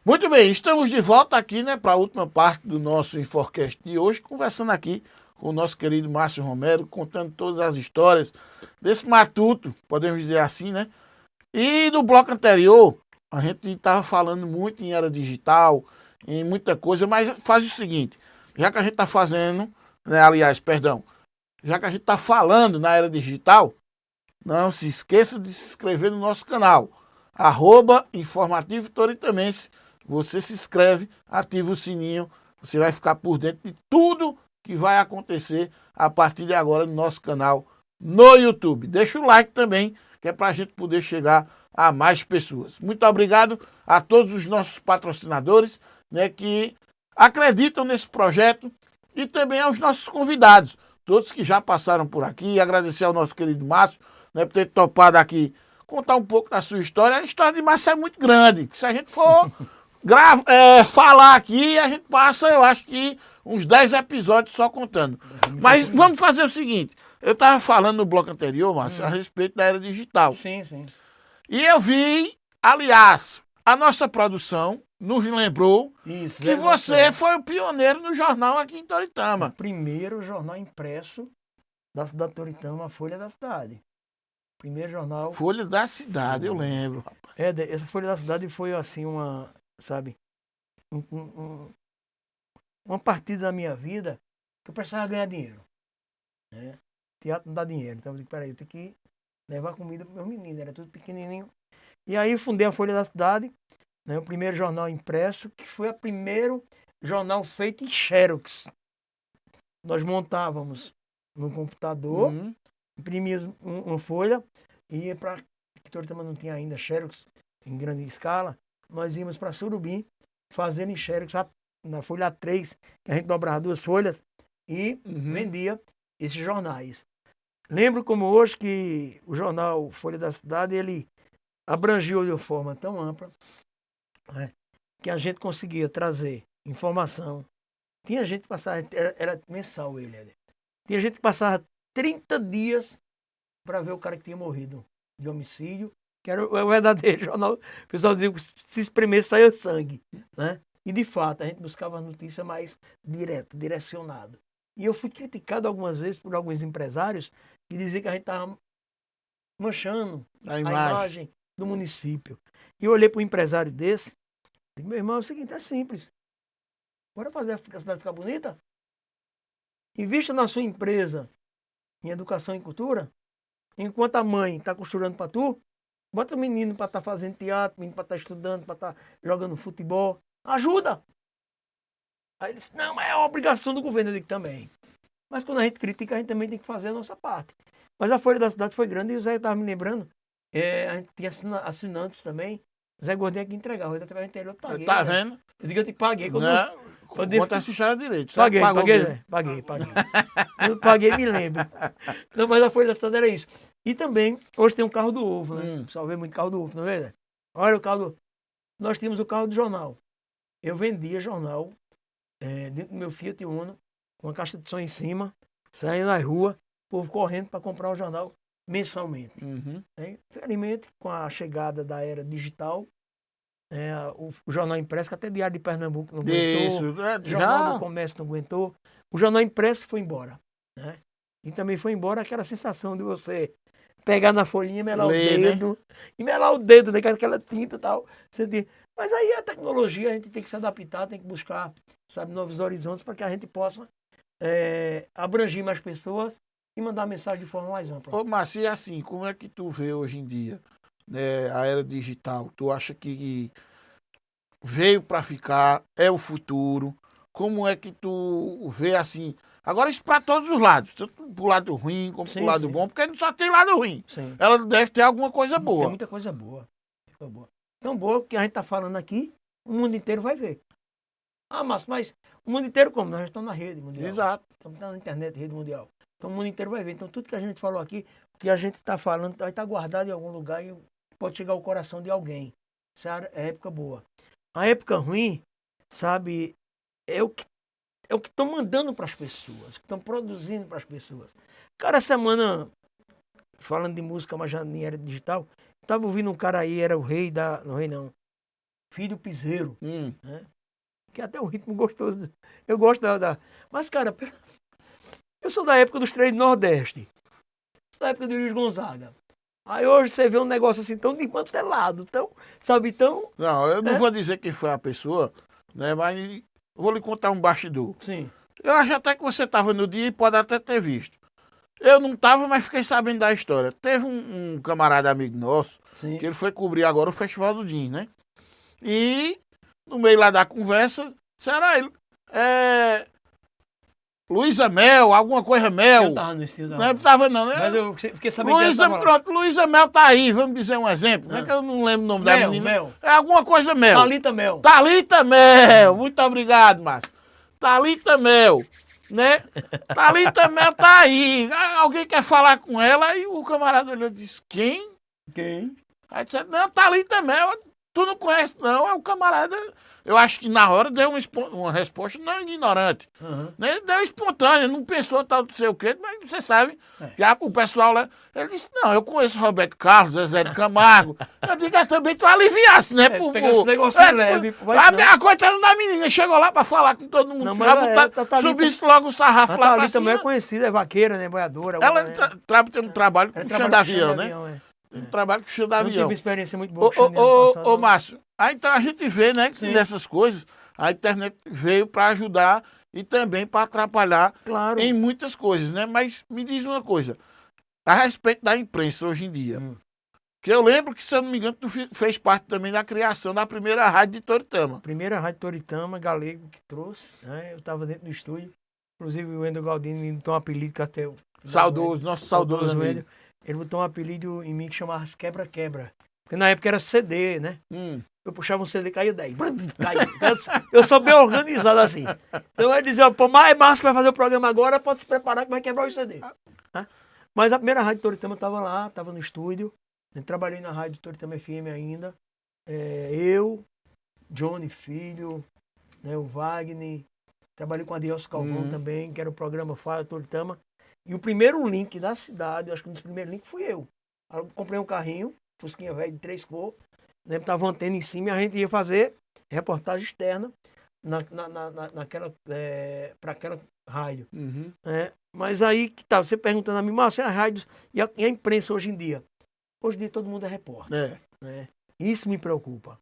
Muito bem, estamos de volta aqui, né, para a última parte do nosso Infocast de hoje, conversando aqui com o nosso querido Márcio Romero, contando todas as histórias desse matuto, podemos dizer assim, né? E no bloco anterior, a gente estava falando muito em era digital, em muita coisa, mas faz o seguinte, já que a gente está fazendo, né, já que a gente está falando na era digital, não se esqueça de se inscrever no nosso canal, @Informativo Toritamense. Você se inscreve, ativa o sininho, você vai ficar por dentro de tudo que vai acontecer a partir de agora no nosso canal no YouTube. Deixa o like também, que é para a gente poder chegar a mais pessoas. Muito obrigado a todos os nossos patrocinadores, né, que acreditam nesse projeto, e também aos nossos convidados, todos que já passaram por aqui. Agradecer ao nosso querido Márcio, né, por ter topado aqui contar um pouco da sua história. A história de Márcio é muito grande, que se a gente for falar aqui, a gente passa, eu acho que uns 10 episódios só contando. Mas vamos fazer o seguinte, eu estava falando no bloco anterior, Márcio, a respeito da era digital. Sim, sim. E eu vi, aliás, a nossa produção nos lembrou que você foi o pioneiro no jornal aqui em Toritama. O primeiro jornal impresso da cidade de Toritama, a Folha da Cidade. Primeiro jornal... Folha da Cidade, eu lembro. Essa Folha da Cidade foi assim uma partida da minha vida que eu precisava ganhar dinheiro. Né? Teatro não dá dinheiro. Então eu digo, peraí, eu tenho que levar comida para meus meninos, era tudo pequenininho. E aí fundei a Folha da Cidade, né, o primeiro jornal impresso, que foi o primeiro jornal feito em xerox. Nós montávamos no computador, imprimíamos uma folha, e ia para... Toritama não tinha ainda xerox em grande escala, nós íamos para Surubim, fazendo em xerox na folha A3, que a gente dobrava 2 folhas, e vendia esses jornais. Lembro como hoje que o jornal Folha da Cidade, ele abrangiu de uma forma tão ampla, né, que a gente conseguia trazer informação. Tinha gente que passava, era mensal ele. Tinha gente que passava 30 dias para ver o cara que tinha morrido de homicídio, que era o verdadeiro jornal. O pessoal dizia que se espremesse saia sangue, né? E de fato, a gente buscava a notícia mais direta, direcionada. E eu fui criticado algumas vezes por alguns empresários que diziam que a gente estava manchando a imagem do município. E eu olhei para um empresário desse e disse, meu irmão, é o seguinte, é simples. Bora fazer a cidade ficar bonita? Invista na sua empresa em educação e cultura, enquanto a mãe está costurando para tu, bota o menino para estar fazendo teatro, menino para estar estudando, para estar jogando futebol. Ajuda! Aí ele disse, não, é obrigação do governo. Eu digo, também. Mas quando a gente critica, a gente também tem que fazer a nossa parte. Mas a Folha da Cidade foi grande e o Zé estava me lembrando. A gente tinha assinantes também. O Zé Gordinho aqui entregava. Eu até interior, paguei. Tá vendo? Eu digo, eu te paguei. Conta essa história direito. Paguei. Eu paguei, me lembro. Não, mas a Folha da Cidade era isso. E também, hoje tem um carro do ovo, né? O pessoal vê muito carro do ovo, não é verdade? Olha o carro do ovo. Nós tínhamos o carro do jornal. Eu vendia jornal dentro do meu Fiat Uno, com uma caixa de som em cima, saía na rua, o povo correndo para comprar o jornal mensalmente. Infelizmente, com a chegada da era digital, o jornal impresso, que até Diário de Pernambuco não aguentou, o Jornal do Comércio não aguentou, o jornal impresso foi embora. Né? E também foi embora aquela sensação de você pegar na folhinha e melar o dedo, né? E melar o dedo, né? Com aquela tinta e tal. Mas aí a tecnologia, a gente tem que se adaptar, tem que buscar, novos horizontes para que a gente possa abranger mais pessoas e mandar a mensagem de forma mais ampla. Ô, Márcio, e assim, como é que tu vê hoje em dia, né, a era digital? Tu acha que veio para ficar, é o futuro? Como é que tu vê assim? Agora isso para todos os lados, tanto pro lado ruim como pro lado bom, porque não só tem lado ruim. Sim. Ela deve ter alguma coisa boa. Tem muita coisa boa. Tão boa que a gente está falando aqui, o mundo inteiro vai ver. Ah, mas o mundo inteiro como? Nós estamos na rede mundial. Exato. Estamos na internet, rede mundial. Então o mundo inteiro vai ver. Então tudo que a gente falou aqui, o que a gente está falando, vai estar guardado em algum lugar e pode chegar ao coração de alguém. Essa é a época boa. A época ruim, sabe, é o que estão mandando para as pessoas, que estão produzindo para as pessoas. Cara, semana, falando de música, mas já nem era digital, tava ouvindo um cara aí, era o rei da... Não, rei não. Filho Piseiro. Né? Que é até um ritmo gostoso. Eu gosto da... Mas, cara, eu sou da época dos Três do Nordeste. Sou da época do Luiz Gonzaga. Aí hoje você vê um negócio assim tão desmantelado, tão, sabe, tão... Não, eu não vou dizer quem foi a pessoa, né? Mas vou lhe contar um bastidor. Sim. Eu acho até que você estava no dia e pode até ter visto. Eu não estava, mas fiquei sabendo da história. Teve um camarada amigo nosso, Sim. que ele foi cobrir agora o Festival do Jeans, né? E no meio lá da conversa, será ele? Luísa Mel, alguma coisa Mel. Eu tava no estilo da... Não estava não, né? Mas eu fiquei sabendo Luísa, que pronto, Luísa Mel tá aí, vamos dizer um exemplo, né? Que eu não lembro o nome da menina. Mel. É alguma coisa Mel. Thalita Mel. Thalita Mel, muito obrigado, Márcio. Thalita Mel, né? Thalita Mel tá aí. Alguém quer falar com ela? E o camarada olhou e disse, quem? Quem? Aí disse, não, Thalita Mel, tu não conhece não, é o camarada... Eu acho que na hora deu uma resposta não ignorante. Né? Deu espontânea, não pensou tal, não sei o quê, mas você sabe, já o pessoal lá, ele disse, não, eu conheço Roberto Carlos, Zezé de Camargo. Eu digo, também tu aliviasse, né? Pega esse negócio leve. A coitada da menina chegou lá pra falar com todo mundo. Não, já subisse logo o sarrafo lá pra cima. também é conhecida, é vaqueira, né? Boiadora. Ela tem um trabalho com chão de avião, né? Um trabalho com chão de avião. Eu tive uma experiência muito boa com o chão Ô, Márcio, aí então a gente vê, né, que nessas coisas, a internet veio para ajudar e também para atrapalhar em muitas coisas, né? Mas me diz uma coisa, a respeito da imprensa hoje em dia, que eu lembro que, se eu não me engano, tu fez parte também da criação da primeira rádio de Toritama. Primeira rádio Toritama, Galego, que trouxe, né? Eu estava dentro do estúdio, inclusive o Wendel Galdino me botou um apelido que até... Nosso saudoso amigo. Ele botou um apelido em mim que chamava Quebra-Quebra. Porque na época era CD, né? Eu puxava um CD e caía 10. Eu sou bem organizado assim. Então ele dizia, pô, Márcio que vai fazer o programa agora, pode se preparar que vai quebrar o CD. Mas a primeira rádio Toritama estava lá, estava no estúdio. Eu trabalhei na rádio Toritama FM ainda. Eu, Johnny Filho, né, o Wagner. Trabalhei com a Adielso Calvão também, que era o programa Fala Toritama. E o primeiro link da cidade, eu acho que um dos primeiros links fui eu. Eu comprei um carrinho, Fusquinha velho de 3 cores, né, tava uma antena em cima e a gente ia fazer reportagem externa para aquela rádio. Mas aí que tá, você perguntando a mim, Márcio, as rádios e a imprensa hoje em dia? Hoje em dia todo mundo é repórter. Né? Isso me preocupa.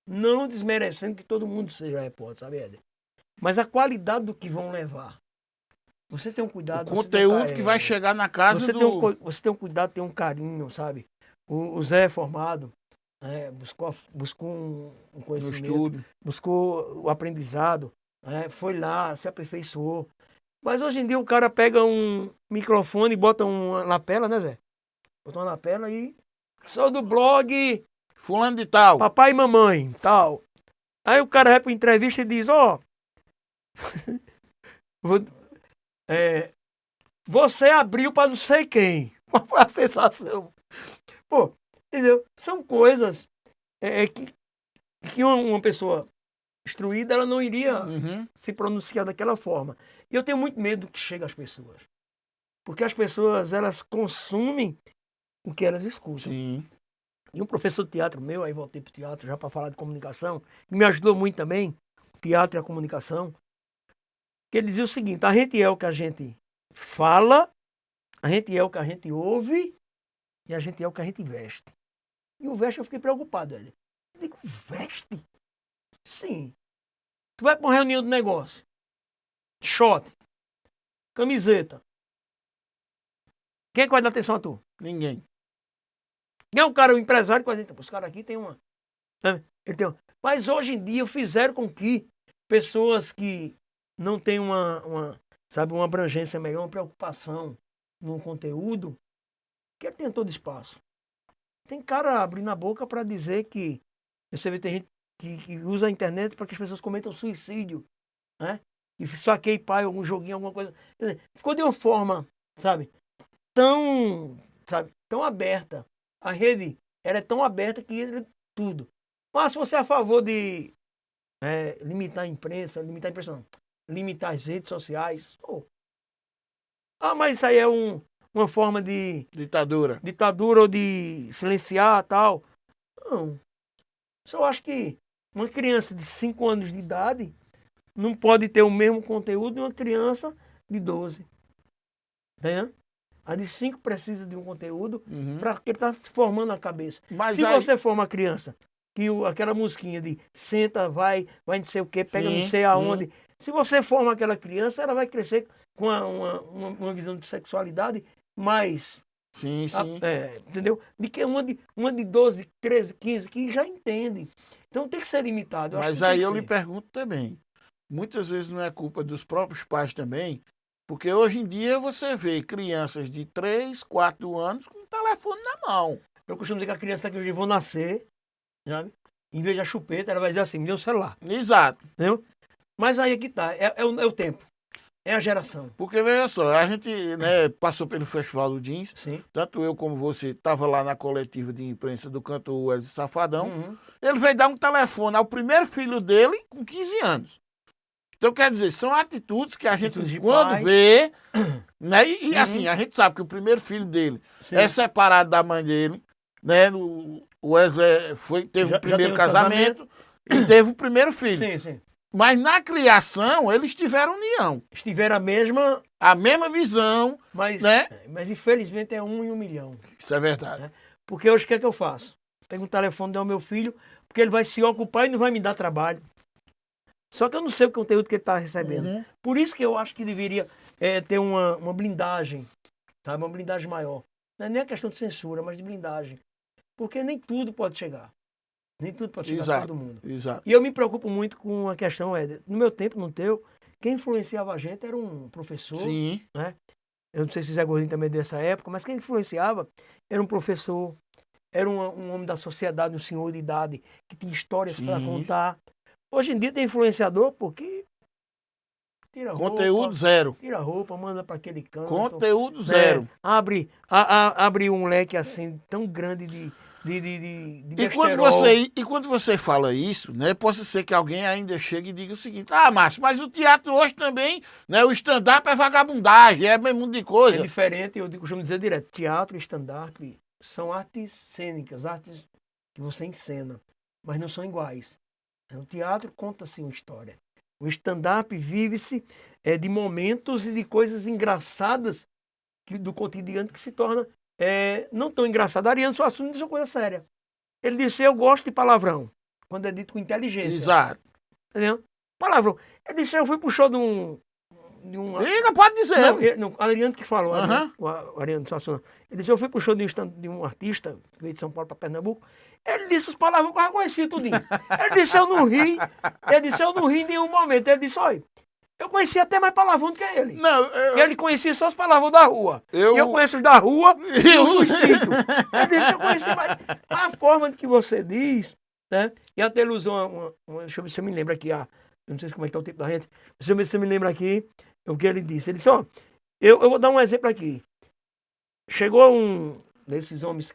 Não desmerecendo que todo mundo seja repórter, sabe, Éder? Mas a qualidade do que vão levar. Você tem um cuidado. O conteúdo que vai chegar na casa você tem um cuidado, tem um carinho, sabe? O Zé é formado, né? Buscou um conhecimento, buscou o aprendizado, né? Foi lá, se aperfeiçoou. Mas hoje em dia o cara pega um microfone e bota uma lapela, né, Zé? Bota uma lapela e... Sou do blog... Fulano de tal. Papai e mamãe, tal. Aí o cara vai pra entrevista e diz, você abriu para não sei quem. Qual foi a sensação? Pô, entendeu? São coisas que uma pessoa instruída, ela não iria se pronunciar daquela forma. E eu tenho muito medo que chegue às pessoas. Porque as pessoas, elas consumem o que elas escutam. Sim. E um professor de teatro meu, aí voltei para o teatro já para falar de comunicação, que me ajudou muito também, o teatro e a comunicação, que ele dizia o seguinte, a gente é o que a gente fala, a gente é o que a gente ouve e a gente é o que a gente veste. E o veste eu fiquei preocupado, ele. Eu digo, veste? Sim. Tu vai para uma reunião de negócio, short, camiseta. Quem é que vai dar atenção a tu? Ninguém. Quem é o cara, o empresário, que vai dizer, os caras aqui tem uma... Mas hoje em dia fizeram com que pessoas que não têm uma abrangência melhor, uma preocupação no conteúdo, que tem todo espaço. Tem cara abrindo a boca para dizer que você vê, tem gente que usa a internet para que as pessoas cometam suicídio, né? E saquei pai, algum joguinho, alguma coisa. Quer dizer, ficou de uma forma, tão aberta. A rede era tão aberta que entra tudo. Mas se você é a favor de limitar a imprensa não, limitar as redes sociais, mas isso aí é uma forma de Ditadura. ou de silenciar tal. Não. Só acho que uma criança de 5 anos de idade não pode ter o mesmo conteúdo de uma criança de 12. Entendeu? A de 5 precisa de um conteúdo para que ele está se formando na cabeça. Mas se aí... você for uma criança que aquela musiquinha de senta, vai não sei o que, pega Sim, não sei aonde. Se você forma aquela criança, ela vai crescer com uma visão de sexualidade mais... Sim. Entendeu? De que uma de 12, 13, 15, que já entende. Então tem que ser limitado. Mas aí eu lhe pergunto também. Muitas vezes não é culpa dos próprios pais também, porque hoje em dia você vê crianças de 3, 4 anos com o telefone na mão. Eu costumo dizer que a criança que hoje vão nascer, sabe? Em vez da chupeta, ela vai dizer assim, me dê um celular. Exato. Entendeu? Mas aí é que tá, é o tempo. É a geração. Porque, veja só, a gente passou pelo Festival do Jeans, Sim. tanto eu como você estava lá na coletiva de imprensa do cantor Wesley Safadão. Ele veio dar um telefone ao primeiro filho dele com 15 anos. Então, quer dizer, são atitudes que a gente, quando pais. vê, né? E assim, a gente sabe que o primeiro filho dele é separado da mãe dele, né? O Wesley teve o primeiro casamento e teve o primeiro filho. Sim. Mas na criação, eles tiveram união. Estiveram a mesma visão, mas, né? Mas infelizmente é 1 em 1 milhão. Isso é verdade. Né? Porque hoje o que é que eu faço? Pego um telefone, dou ao meu filho, porque ele vai se ocupar e não vai me dar trabalho. Só que eu não sei o conteúdo que ele está recebendo. Por isso que eu acho que deveria ter uma blindagem, sabe? Uma blindagem maior. Não é nem a questão de censura, mas de blindagem. Porque nem tudo pode chegar. Nem tudo pode chegar a todo mundo. Exato. E eu me preocupo muito com a questão, no meu tempo, no teu, quem influenciava a gente era um professor. Sim. Né? Eu não sei se Zé Gordinho também é dessa época, mas quem influenciava era um professor, era um homem da sociedade, um senhor de idade, que tinha histórias para contar. Hoje em dia tem influenciador porque tira roupa. Conteúdo zero. Tira roupa, manda para aquele canto. Conteúdo zero. Abre um leque assim tão grande de e quando você fala isso, né, pode ser que alguém ainda chegue e diga o seguinte: Márcio, mas o teatro hoje também, né, o stand-up é vagabundagem, é mesmo de coisa. É diferente, eu costumo dizer direto, teatro e stand-up são artes cênicas, artes que você encena, mas não são iguais. O teatro conta-se uma história. O stand-up vive-se de momentos e de coisas engraçadas do cotidiano que se torna não tão engraçado. Ariano Suassuna disse uma coisa séria. Ele disse, eu gosto de palavrão, quando é dito com inteligência. Exato. Entendeu? Palavrão. Ele disse, eu fui pro show de um... Diga, pode dizer. Não, Ariano que falou, o Ariano Suassuna. Ele disse, eu fui pro show de um artista, que veio de São Paulo para Pernambuco. Ele disse os palavrões que eu já conhecia tudinho. Ele disse, eu não ri. Ele disse, eu não ri em nenhum momento. Ele disse, olha, eu conhecia até mais palavrão do que ele. Não, ele conhecia só os palavrões da rua. Eu conheço os da rua e os do sítio. Ele disse, eu conhecia mais. A forma que você diz, né? E até ele usou deixa eu ver se eu me lembro aqui, eu não sei como é que tá o tempo da gente. Deixa eu ver se eu me lembro aqui o que ele disse. Ele disse, eu vou dar um exemplo aqui. Chegou um desses homens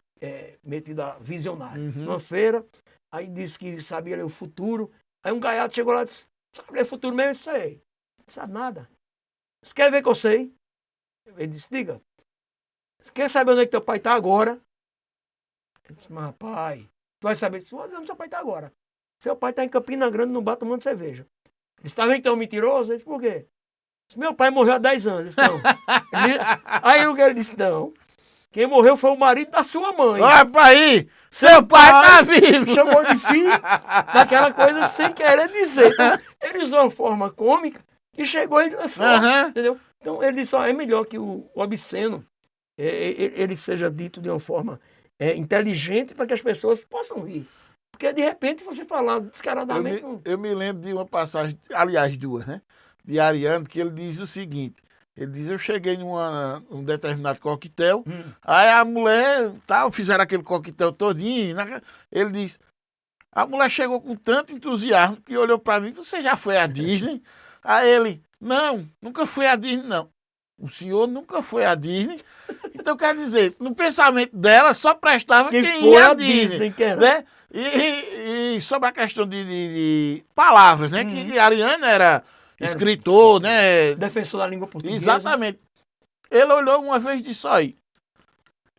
metido a visionário, numa feira, aí disse que sabia ler o futuro. Aí um gaiato chegou lá e disse, sabe ler o futuro mesmo? Eu sei. Não sabe nada. Você quer ver que eu sei? Ele disse, diga. Você quer saber onde é que teu pai está agora? Ele disse, mas pai, tu vai saber. Disse, onde seu pai está agora? Seu pai está em Campina Grande, no bar tomando cerveja. Ele disse, tá vendo que é um mentiroso? Ele disse, por quê? Disse, meu pai morreu há 10 anos. Ele disse, não. Aí ele disse, não. Quem morreu foi o marido da sua mãe. Olha pra aí! Seu pai tá vivo! Chamou de filho daquela coisa sem querer dizer. Então, ele usou uma forma cômica e chegou e disse, entendeu? Então ele disse, é melhor que o obsceno ele seja dito de uma forma inteligente para que as pessoas possam rir. Porque de repente você falar descaradamente... Eu me lembro de uma passagem, aliás duas, né? De Ariano, que ele diz o seguinte. Ele diz, eu cheguei num determinado coquetel, aí a mulher, fizeram aquele coquetel todinho, ele diz, a mulher chegou com tanto entusiasmo que olhou para mim, você já foi à Disney? Aí ele, não, nunca fui à Disney, não. O senhor nunca foi à Disney? Então, quer dizer, no pensamento dela só prestava quem ia à Disney, né? E sobre a questão de palavras, né? Que Ariano era escritor, né? Defensor da língua portuguesa. Exatamente. Ele olhou uma vez e disse, aí,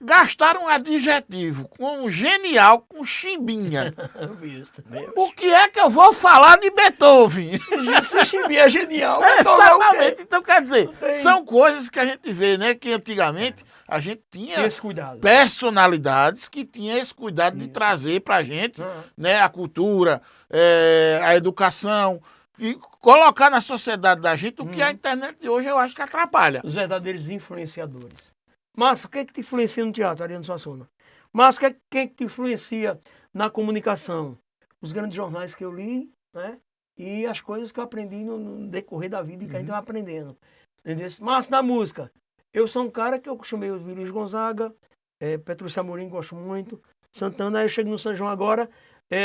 gastaram um adjetivo com genial, com chimbinha. Eu vi isso também. O que é que eu vou falar de Beethoven? Se chimbinha é genial. Exatamente. Então, quer dizer, tem. são coisas que a gente vê, né? Que antigamente a gente tinha Esse cuidado. personalidades que tinham esse cuidado de trazer pra gente, né? A cultura, a educação, e colocar na sociedade da gente o que a internet de hoje eu acho que atrapalha. Os verdadeiros influenciadores. Márcio, o que é que te influencia no teatro, Ariano Suassuna? Márcio, quem é que te influencia na comunicação? Os grandes jornais que eu li, né? E as coisas que eu aprendi no decorrer da vida e que a gente vai aprendendo. Márcio, na música. Eu sou um cara que eu costumei ouvir Luiz Gonzaga, Petrúcio Amorim, gosto muito, Santana, aí eu chego no São João agora,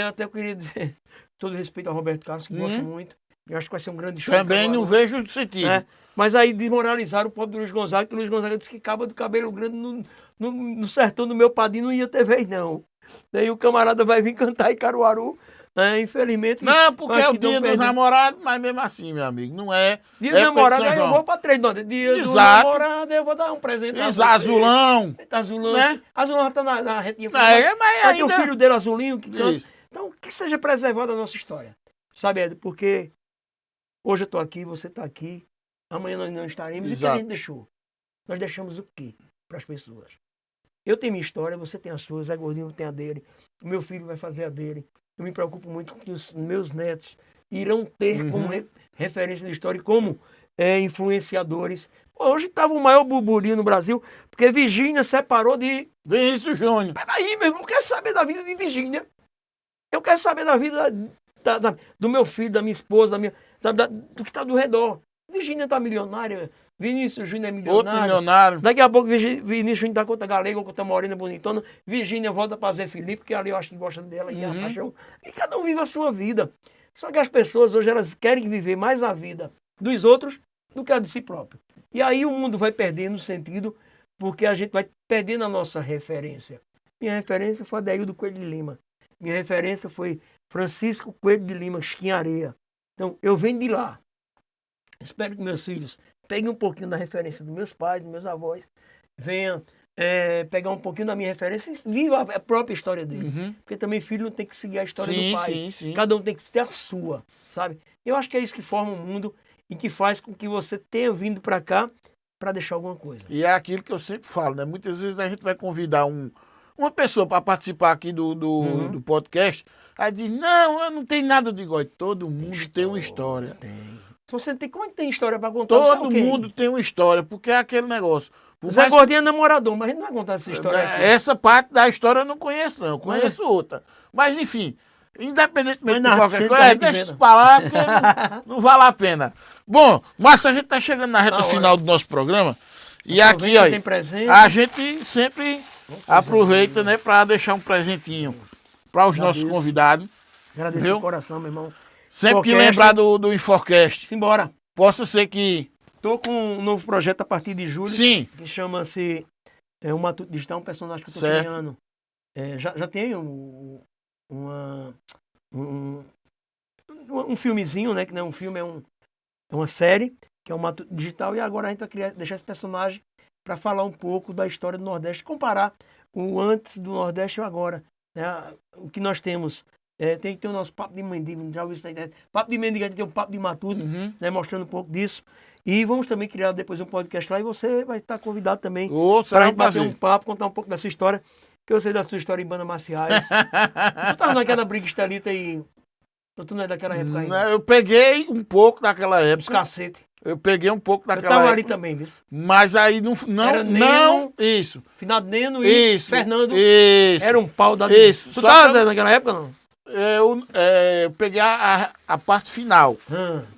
até eu queria dizer, todo respeito ao Roberto Carlos, que gosto muito, eu acho que vai ser um grande show. Também não vejo sentido. Mas aí desmoralizaram o pobre do Luiz Gonzaga, que o Luiz Gonzaga disse que cabo do cabelo grande no sertão do meu padrinho não ia ter vez, não. Daí o camarada vai vir cantar em Caruaru, infelizmente. Não, porque é o dia dos namorados, mas mesmo assim, meu amigo, não é. Dia do namorado, aí eu vou pra 3 notas. Dia do namorado, eu vou dar um presente. Azulão. Azulão. Né? Azulão já tá na retinha. Mas aí tem o filho dele, Azulinho, que canta. Isso. Então, que seja preservada a nossa história. Sabe, Ed? Porque hoje eu tô aqui, você tá aqui, amanhã nós não estaremos. Exato. E o que a gente deixou? Nós deixamos o quê para as pessoas? Eu tenho minha história, você tem a sua, Zé Gordinho tem a dele, o meu filho vai fazer a dele. Eu me preocupo muito com que os meus netos irão ter como referência de história e como influenciadores. Hoje estava o maior burburinho no Brasil, porque Virgínia separou de... Vinícius Júnior. Peraí, meu irmão, eu quero saber da vida de Virgínia. Eu quero saber da vida do meu filho, da minha esposa, do que está do redor. Virgínia está milionária, Vinícius Júnior é milionário. Outro milionário. Daqui a pouco Vinícius Júnior está com outra galega, com outra morena bonitona. Virgínia volta para Zé Felipe, que ali eu acho que gosta dela e a paixão. E cada um vive a sua vida. Só que as pessoas hoje elas querem viver mais a vida dos outros do que a de si próprio. E aí o mundo vai perdendo sentido, porque a gente vai perdendo a nossa referência. Minha referência foi Adeildo Coelho de Lima. Minha referência foi Francisco Coelho de Lima, Chiquinha Areia. Então, eu venho de lá. Espero que meus filhos peguem um pouquinho da referência dos meus pais, dos meus avós, venham pegar um pouquinho da minha referência e viva a própria história dele. Porque também filho não tem que seguir a história do pai. Sim. Cada um tem que ter a sua, sabe? Eu acho que é isso que forma o mundo e que faz com que você tenha vindo para cá para deixar alguma coisa. E é aquilo que eu sempre falo, né? Muitas vezes a gente vai convidar uma pessoa para participar aqui do podcast, aí diz, não, eu não tenho nada de igual. Todo mundo tem uma história. Se você tem, como é que tem história para contar? Todo mundo tem uma história, porque é aquele negócio. O Zé Gordinho é namorador, mas a gente não vai contar essa história aqui. Essa parte da história eu não conheço, não. Eu conheço outra. Mas, enfim, independentemente de qualquer coisa, deixa isso pra lá, porque não vale a pena. Bom, mas a gente tá chegando na reta final do nosso programa. E aqui, ó, a gente sempre aproveita, né, para deixar um presentinho para os nossos convidados. Agradeço de coração, meu irmão. Sempre que lembrar do Inforcast. Simbora. Possa ser que... Estou com um novo projeto a partir de julho. Sim. Que chama-se O Matuto Digital, um personagem que eu estou criando. Já tenho um filmezinho, né? Que não é um filme, é uma série, que é o Matuto Digital. E agora a gente vai deixar esse personagem para falar um pouco da história do Nordeste. Comparar o antes do Nordeste e o agora. Né? O que nós temos... tem que ter o nosso papo de mendigo, já ouviu isso na internet. Papo de mendigo, a gente tem um papo de matuto, né, mostrando um pouco disso. E vamos também criar depois um podcast lá e você vai estar convidado também para a gente bater um papo, contar um pouco da sua história, que eu sei da sua história em bandas marciais. Tu estava naquela briga estelita e... Tu não é daquela época ainda? Eu peguei um pouco daquela época. Os cacete. Eu peguei um pouco daquela época. Eu estava ali também, viu? Mas aí não isso. Finado Neno e Fernando. Isso. Era um pau da... Isso. Tu estava naquela época, não? Eu peguei a parte final.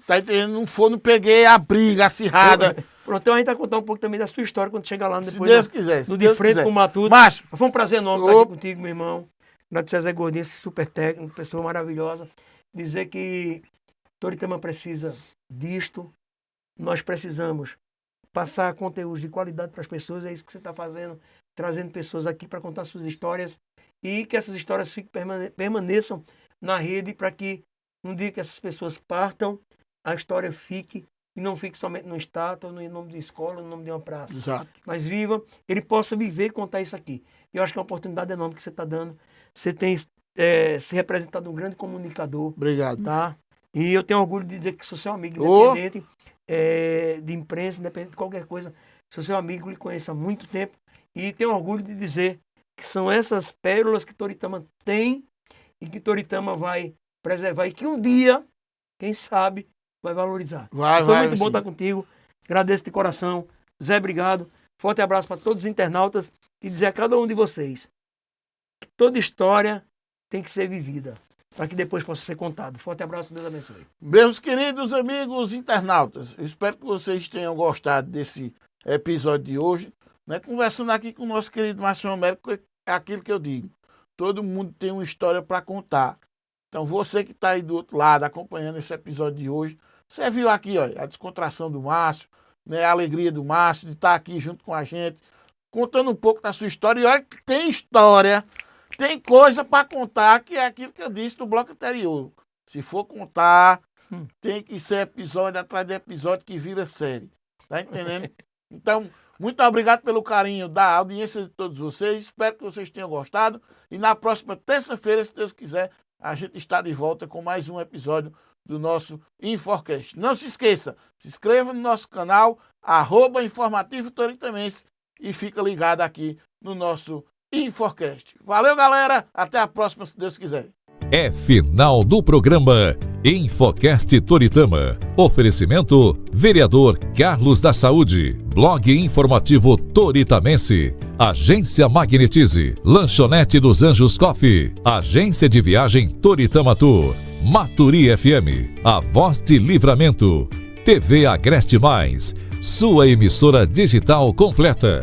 Tá entendendo? Não peguei a briga acirrada. Pronto, então a gente vai contar um pouco também da sua história quando chegar lá depois. Se Deus quiser. No de frente com o Matuto. Márcio. Foi um prazer enorme estar aqui contigo, meu irmão. Agradecer a Zé Gordinho, esse super técnico, pessoa maravilhosa. Dizer que Toritama precisa disto. Nós precisamos passar conteúdos de qualidade para as pessoas. É isso que você está fazendo. trazendo pessoas aqui para contar suas histórias e que essas histórias permaneçam na rede para que um dia que essas pessoas partam, a história fique e não fique somente no estátua, no nome de escola, no nome de uma praça. Exato. Mas viva, ele possa viver e contar isso aqui. Eu acho que é uma oportunidade enorme que você está dando. Você tem se representado um grande comunicador. Obrigado. Tá? E eu tenho orgulho de dizer que sou seu amigo, Ô! independente de imprensa, independente de qualquer coisa. Sou seu amigo, lhe conheço há muito tempo. E tenho orgulho de dizer que são essas pérolas que Toritama tem e que Toritama vai preservar e que um dia, quem sabe, vai valorizar. Foi muito bom estar contigo. Agradeço de coração. Zé, obrigado. Forte abraço para todos os internautas e dizer a cada um de vocês que toda história tem que ser vivida para que depois possa ser contada. Forte abraço, Deus abençoe. Meus queridos amigos internautas, eu espero que vocês tenham gostado desse episódio de hoje, né? Conversando aqui com o nosso querido Márcio Américo, é aquilo que eu digo. Todo mundo tem uma história para contar. Então você que está aí do outro lado acompanhando esse episódio de hoje, você viu aqui, ó, a descontração do Márcio, né, a alegria do Márcio de estar aqui junto com a gente, contando um pouco da sua história. E olha que tem história, tem coisa para contar, que é aquilo que eu disse no bloco anterior. Se for contar, tem que ser episódio atrás de episódio que vira série. Tá entendendo? Então, muito obrigado pelo carinho da audiência de todos vocês. Espero que vocês tenham gostado. E na próxima terça-feira, se Deus quiser, a gente está de volta com mais um episódio do nosso Inforcast. Não se esqueça, se inscreva no nosso canal, @Informativo Toritamense, e fica ligado aqui no nosso Inforcast. Valeu, galera. Até a próxima, se Deus quiser. É final do programa Infocast Toritama. Oferecimento Vereador Carlos da Saúde, Blog Informativo Toritamense, Agência Magnetize, Lanchonete dos Anjos Coffee, Agência de Viagem Toritama Tour, Maturi FM, A Voz de Livramento, TV Agreste Mais, sua emissora digital completa.